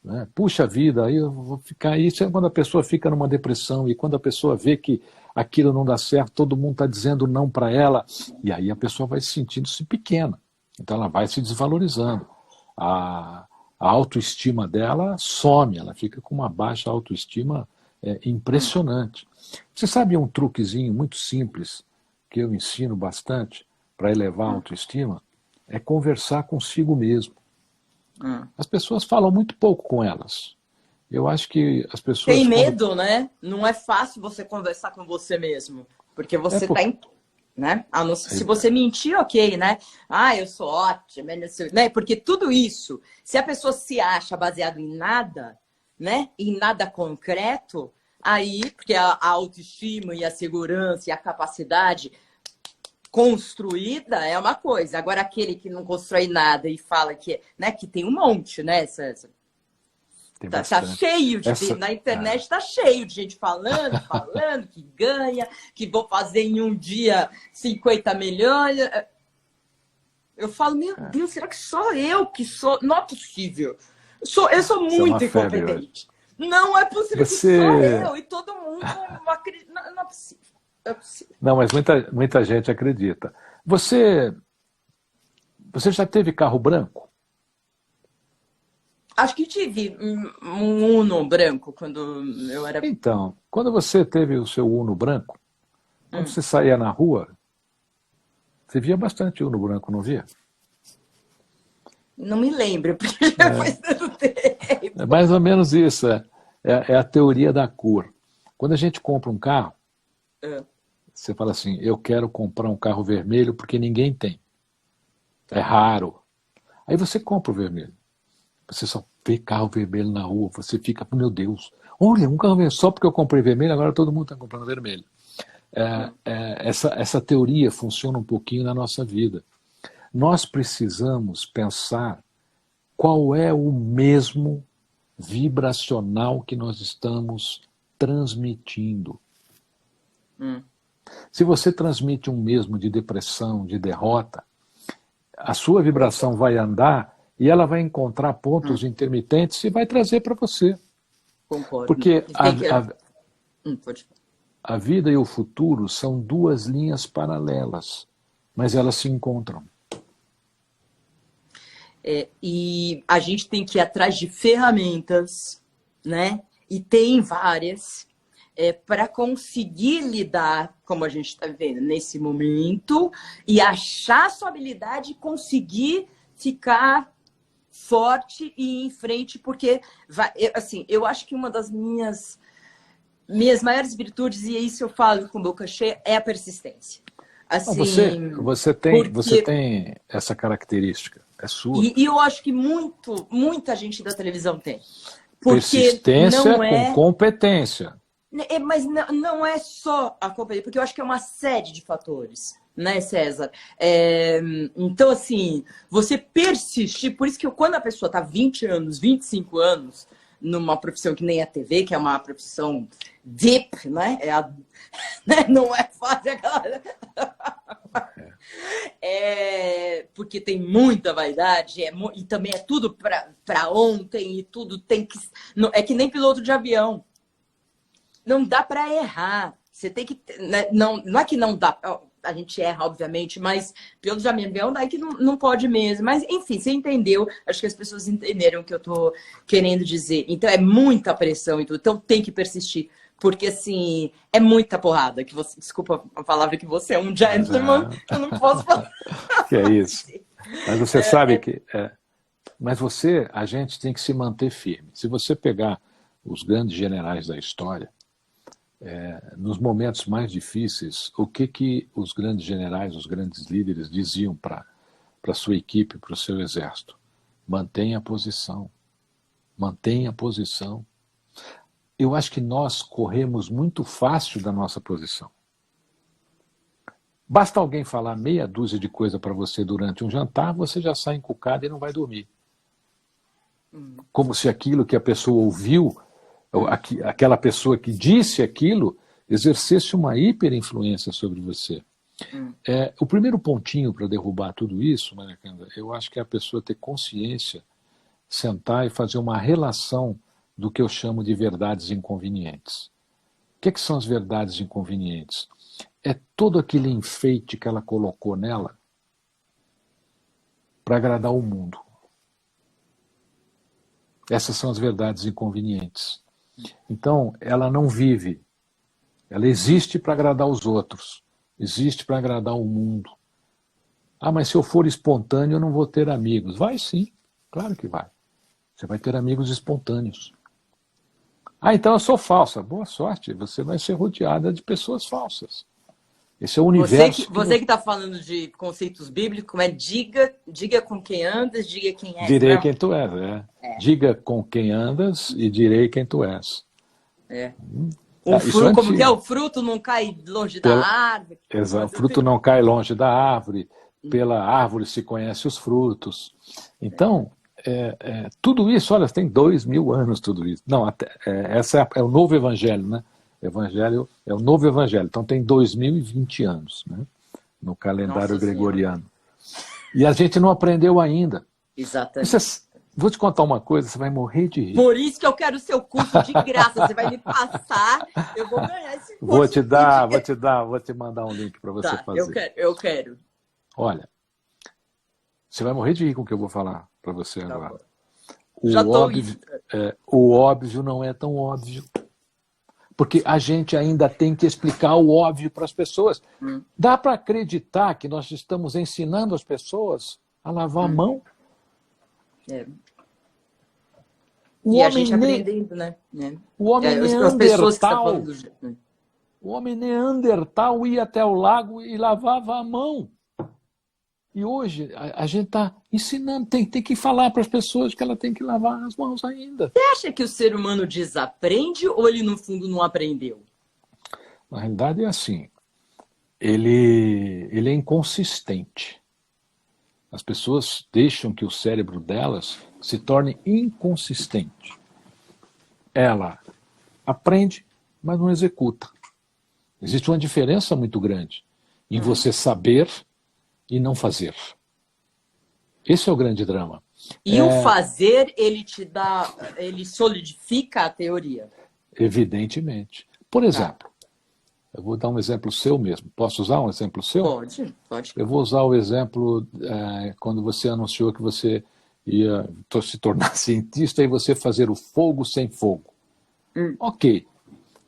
né? Puxa vida, aí eu vou ficar aí. Isso é quando a pessoa fica numa depressão e quando a pessoa vê que aquilo não dá certo, todo mundo está dizendo não para ela, e aí a pessoa vai se sentindo-se pequena. Então ela vai se desvalorizando. A autoestima dela some, ela fica com uma baixa autoestima impressionante. Você sabe um truquezinho muito simples que eu ensino bastante para elevar a autoestima? É conversar consigo mesmo. As pessoas falam muito pouco com elas. Eu acho que as pessoas... Tem medo, né? Não é fácil você conversar com você mesmo. Porque você tá em... Né? A não ser, se você mentir, ok, né? Ah, eu sou ótima, né? Porque tudo isso, se a pessoa se acha baseado em nada, né? Em nada concreto, aí, porque a autoestima e a segurança e a capacidade construída é uma coisa. Agora, aquele que não constrói nada e fala que, né, que tem um monte, né, César? Tá cheio de... Na internet tá cheio de gente falando que ganha, que vou fazer em um dia 50 milhões. Eu falo, meu Deus, será que só eu que sou? Não é possível. Eu sou muito incompetente. Não é possível que só eu e todo mundo não acredita. Não é possível. É possível. Não, mas muita gente acredita. Você já teve carro branco? Acho que tive um Uno branco quando eu era... Então, quando você teve o seu Uno branco, quando você saía na rua, você via bastante Uno branco, não via? Não me lembro, porque já faz tanto tempo. É mais ou menos isso, é a teoria da cor. Quando a gente compra um carro, você fala assim, eu quero comprar um carro vermelho porque ninguém tem. É raro. Aí você compra o vermelho. Você só vê carro vermelho na rua, você fica, meu Deus, olha, um carro vermelho, só porque eu comprei vermelho, agora todo mundo está comprando vermelho. Essa teoria funciona um pouquinho na nossa vida. Nós precisamos pensar qual é o mesmo vibracional que nós estamos transmitindo. Se você transmite um mesmo de depressão, de derrota, a sua vibração vai andar e ela vai encontrar pontos intermitentes e vai trazer para você. Concordo. Porque pode... a vida e o futuro são duas linhas paralelas, mas elas se encontram. E a gente tem que ir atrás de ferramentas, né? E tem várias, para conseguir lidar, como a gente está vendo, nesse momento, e achar sua habilidade e conseguir ficar forte e ir em frente, porque assim, eu acho que uma das minhas maiores virtudes, e isso eu falo com boca cheia, é a persistência. Assim, você tem essa característica, é sua. E eu acho que muita gente da televisão tem. Persistência com competência. Mas não é só a competência, porque eu acho que é uma série de fatores, né, César? Então, assim, você persistir, por isso que quando a pessoa está 20 anos, 25 anos, numa profissão que nem a TV, que é uma profissão deep, né? Não é fácil aquela... porque tem muita vaidade, e também é tudo para ontem, e tudo tem que... É que nem piloto de avião. Não dá para errar. Você tem que... Né? Não é que não dá... A gente erra, obviamente, mas piloto de avião daí que não pode mesmo. Mas, enfim, você entendeu. Acho que as pessoas entenderam o que eu estou querendo dizer. Então, é muita pressão e tudo. Então, tem que persistir. Porque, assim, é muita porrada. Que você, desculpa a palavra que você é um gentleman. Eu não posso falar. Que é isso. Mas você sabe que... Mas a gente tem que se manter firme. Se você pegar os grandes generais da história, nos momentos mais difíceis, o que os grandes generais, os grandes líderes diziam para a sua equipe, para o seu exército? Mantenha a posição. Mantenha a posição. Eu acho que nós corremos muito fácil da nossa posição. Basta alguém falar meia dúzia de coisa para você durante um jantar, você já sai encucado e não vai dormir. Como se aquilo que a pessoa ouviu, aquela pessoa que disse aquilo, exercesse uma hiperinfluência sobre você. O primeiro pontinho para derrubar tudo isso, Maria Cândida, eu acho que é a pessoa ter consciência, sentar e fazer uma relação do que eu chamo de verdades inconvenientes. O que são as verdades inconvenientes? É todo aquele enfeite que ela colocou nela para agradar o mundo. Essas são as verdades inconvenientes. Então, ela não vive. Ela existe para agradar os outros. Existe para agradar o mundo. Ah, mas se eu for espontâneo, eu não vou ter amigos. Vai sim, claro que vai. Você vai ter amigos espontâneos. Ah, então eu sou falsa. Boa sorte, você vai ser rodeada de pessoas falsas. Esse é o universo. Você que está falando de conceitos bíblicos, como é diga com quem andas, diga quem és. Direi quem tu és, Diga com quem andas e direi quem tu és. O fruto, como que é? O fruto não cai longe da árvore. Exato, o fruto não cai longe da árvore, pela árvore se conhece os frutos. Então, tudo isso, olha, tem 2000 anos tudo isso. Não, essa é o novo evangelho, né? Evangelho é o novo evangelho, então tem 2020 anos, né? No calendário gregoriano. E a gente não aprendeu ainda. Exatamente. Vou te contar uma coisa, você vai morrer de rir. Por isso que eu quero o seu curso de graça. Você vai me passar, eu vou ganhar esse curso. Vou te mandar um link para você fazer. Eu quero. Olha, você vai morrer de rir com o que eu vou falar para você agora. O óbvio não é tão óbvio. Porque a gente ainda tem que explicar o óbvio para as pessoas. Dá para acreditar que nós estamos ensinando as pessoas a lavar a mão? E a gente aprendendo, né? O homem neandertal, o homem neandertal ia até o lago e lavava a mão. E hoje a gente está ensinando, tem que falar para as pessoas que ela tem que lavar as mãos ainda. Você acha que o ser humano desaprende ou ele, no fundo, não aprendeu? Na realidade é assim, ele é inconsistente. As pessoas deixam que o cérebro delas se torne inconsistente. Ela aprende, mas não executa. Existe uma diferença muito grande em você saber e não fazer. Esse é o grande drama. E o fazer, ele solidifica a teoria? Evidentemente. Por exemplo, eu vou dar um exemplo seu mesmo. Posso usar um exemplo seu? Pode. Eu vou usar o exemplo quando você anunciou que você ia se tornar cientista e você fazer o fogo sem fogo. Ok,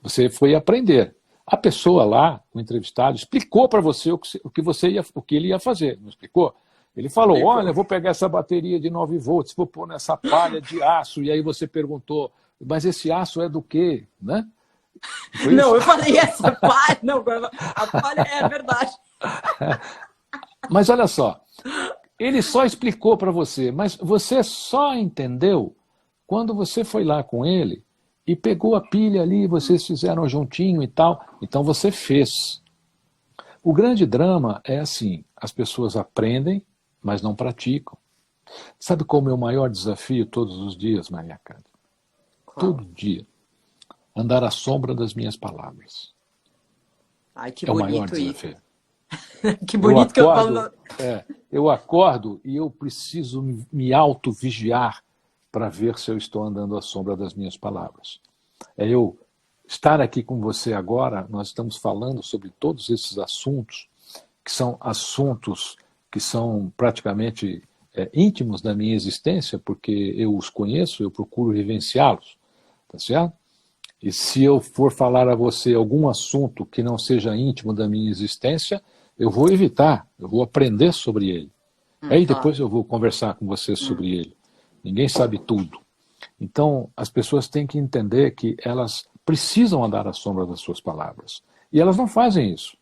você foi aprender. A pessoa lá, o entrevistado, explicou para você o que ele ia fazer, não explicou? Ele falou, olha, eu vou pegar essa bateria de 9 volts, vou pôr nessa palha de aço, e aí você perguntou, mas esse aço é do quê? Né? Não, eu falei essa palha, não, a palha é a verdade. Mas olha só, ele só explicou para você, mas você só entendeu quando você foi lá com ele e pegou a pilha ali, vocês fizeram juntinho e tal, então você fez. O grande drama é assim, as pessoas aprendem, mas não praticam. Sabe qual é o meu maior desafio todos os dias, Maria Cádia? Todo dia. Andar à sombra das minhas palavras. Ai, que bonito o maior desafio. Que bonito que eu falo. Eu acordo e eu preciso me auto-vigiar para ver se eu estou andando à sombra das minhas palavras. Eu estar aqui com você agora, nós estamos falando sobre todos esses assuntos, que são praticamente íntimos da minha existência, porque eu os conheço, eu procuro vivenciá-los, tá certo? E se eu for falar a você algum assunto que não seja íntimo da minha existência, eu vou evitar, eu vou aprender sobre ele. Aí depois eu vou conversar com você sobre ele. Ninguém sabe tudo. Então, as pessoas têm que entender que elas precisam andar à sombra das suas palavras. E elas não fazem isso.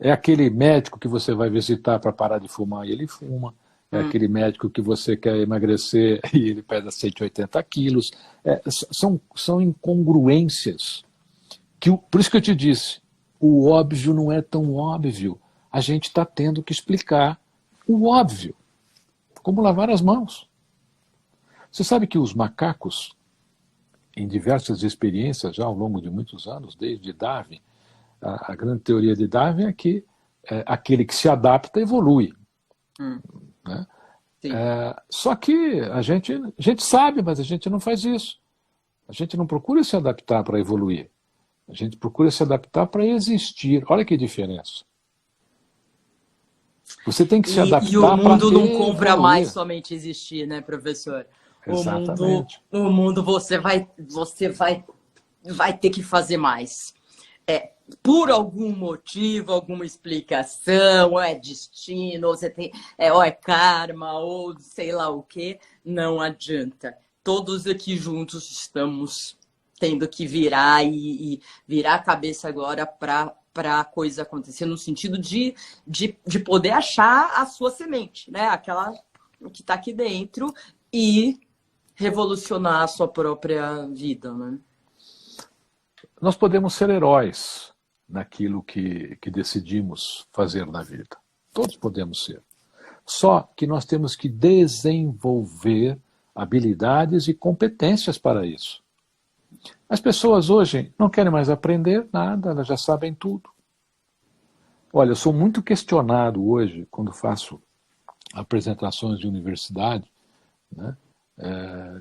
É aquele médico que você vai visitar para parar de fumar e ele fuma. É aquele médico que você quer emagrecer e ele pesa 180 quilos. São incongruências. Por isso que eu te disse, o óbvio não é tão óbvio. A gente está tendo que explicar o óbvio. Como lavar as mãos. Você sabe que os macacos, em diversas experiências já ao longo de muitos anos, desde Darwin, a grande teoria de Darwin é que aquele que se adapta evolui. Né? Só que a gente sabe, mas a gente não faz isso. A gente não procura se adaptar para evoluir. A gente procura se adaptar para existir. Olha que diferença. Você tem que se adaptar para E o mundo não compra mais somente existir, né, professor? Exatamente. O mundo vai ter que fazer mais. Por algum motivo, alguma explicação, ou é destino, ou ou é karma, ou sei lá o que, não adianta. Todos aqui juntos estamos tendo que virar e virar a cabeça agora para a coisa acontecer, no sentido de poder achar a sua semente, né? Aquela que está aqui dentro e revolucionar a sua própria vida, né? Nós podemos ser heróis naquilo que decidimos fazer na vida. Todos podemos ser. Só que nós temos que desenvolver habilidades e competências para isso. As pessoas hoje não querem mais aprender nada, elas já sabem tudo. Olha, eu sou muito questionado hoje quando faço apresentações de universidade, né?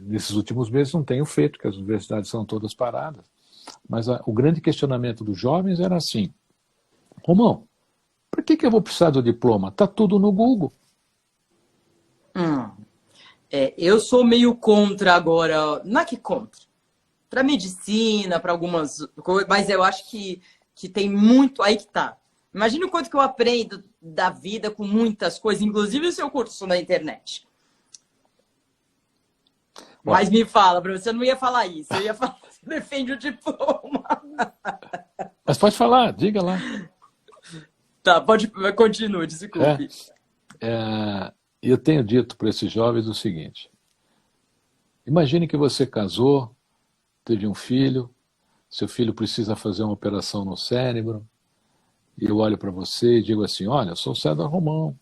Nesses últimos meses não tenho feito, porque as universidades são todas paradas. Mas o grande questionamento dos jovens era assim: Romão, por que eu vou precisar do diploma? Está tudo no Google. Eu sou meio contra agora, não é que contra, para medicina, para algumas coisas, mas eu acho que tem muito aí que tá. Imagina o quanto que eu aprendo da vida com muitas coisas, inclusive o seu curso na internet. Mas me fala, você não ia falar isso, eu ia falar que você defende o diploma. Mas pode falar, diga lá. Tá, continue, desculpe. Eu tenho dito para esses jovens o seguinte: imagine que você casou, teve um filho, seu filho precisa fazer uma operação no cérebro, e eu olho para você e digo assim: olha, eu sou o César Romão.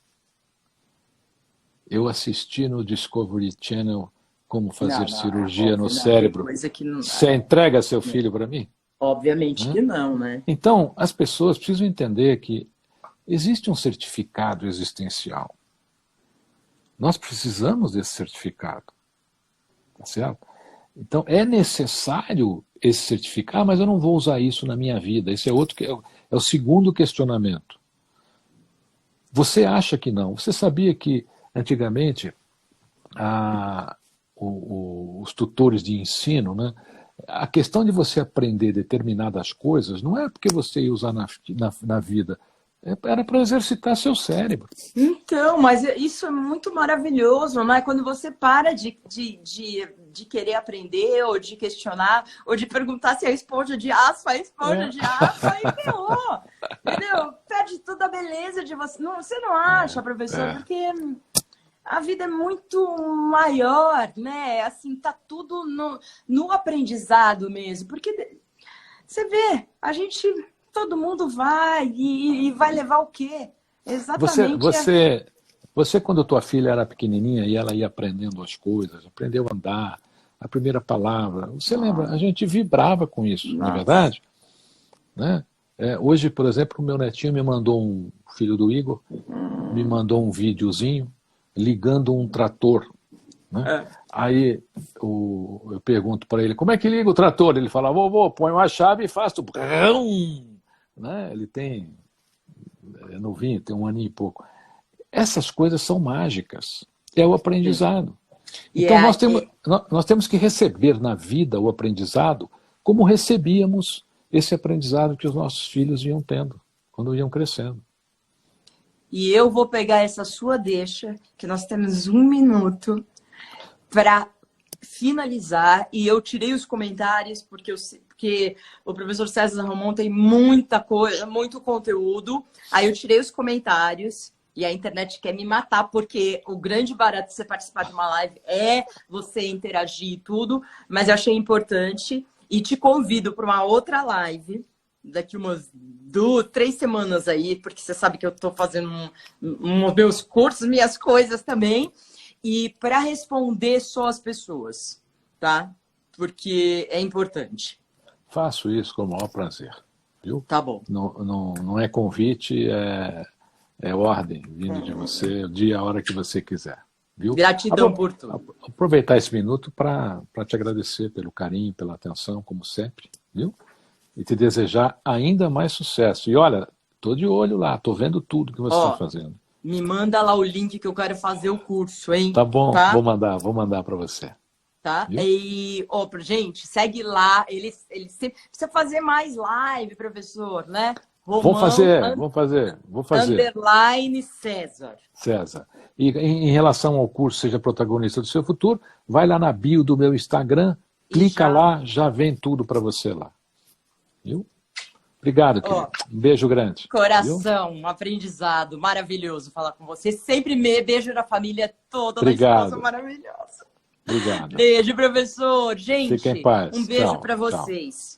Eu assisti no Discovery Channel como fazer cirurgia no cérebro. Você entrega seu filho para mim? Obviamente que não, né? Então, as pessoas precisam entender que existe um certificado existencial. Nós precisamos desse certificado. Tá certo? Então, é necessário esse certificado, mas eu não vou usar isso na minha vida. Esse é o segundo questionamento. Você acha que não? Você sabia que, antigamente, os tutores de ensino, né, a questão de você aprender determinadas coisas não é porque você ia usar na vida, era para exercitar seu cérebro. Então, mas isso é muito maravilhoso, não é? Quando você para de querer aprender, ou de questionar, ou de perguntar se é esponja de aço, é esponja de aço, aí ferrou, entendeu? Perde toda a beleza de você. Não, você não acha, professor? Porque a vida é muito maior, né? Assim, tá tudo no aprendizado mesmo. Porque você vê, todo mundo vai e vai levar o quê? Exatamente. Você, quando tua filha era pequenininha e ela ia aprendendo as coisas, aprendeu a andar, a primeira palavra, você lembra? A gente vibrava com isso, não é verdade? Né? Hoje, por exemplo, o meu netinho me mandou filho do Igor, me mandou um videozinho ligando um trator. Né? Aí eu pergunto para ele: como é que liga o trator? Ele fala: vovô, põe uma chave e faz tudo. Né? Ele é novinho, tem 1 ano e pouco. Essas coisas são mágicas. É o aprendizado. Então nós temos que receber na vida o aprendizado como recebíamos esse aprendizado que os nossos filhos iam tendo quando iam crescendo. E eu vou pegar essa sua deixa, que nós temos 1 minuto para finalizar, e eu tirei os comentários porque o professor César Romão tem muita coisa, muito conteúdo. Aí eu tirei os comentários e a internet quer me matar, porque o grande barato de você participar de uma live é você interagir e tudo, mas eu achei importante e te convido para uma outra live daqui umas 3 semanas aí, porque você sabe que eu estou fazendo meus cursos, minhas coisas também, e para responder só as pessoas, tá? Porque é importante. Faço isso com o maior prazer, viu? Tá bom. Não é convite, é ordem vindo de você, o dia, a hora que você quiser, viu? Gratidão por tudo. Aproveitar esse minuto para te agradecer pelo carinho, pela atenção, como sempre, viu? E te desejar ainda mais sucesso. E olha, tô de olho lá, tô vendo tudo que você está fazendo. Me manda lá o link que eu quero fazer o curso, hein? Tá bom, tá? Vou mandar para você. tá? Viu? E, gente, segue lá. Ele sempre precisa fazer mais live, professor, né? Vou fazer. Underline César. César. E em relação ao curso Seja Protagonista do Seu Futuro, vai lá na bio do meu Instagram, clica lá, já vem tudo para você lá. Viu? Obrigado, querido. Um beijo grande. Coração, um aprendizado maravilhoso falar com você. Sempre beijo na família toda, Obrigado. na esposa maravilhosa. Obrigado. Beijo, professor. Gente, Fiquem em paz. um beijo Tchau, para tchau. vocês.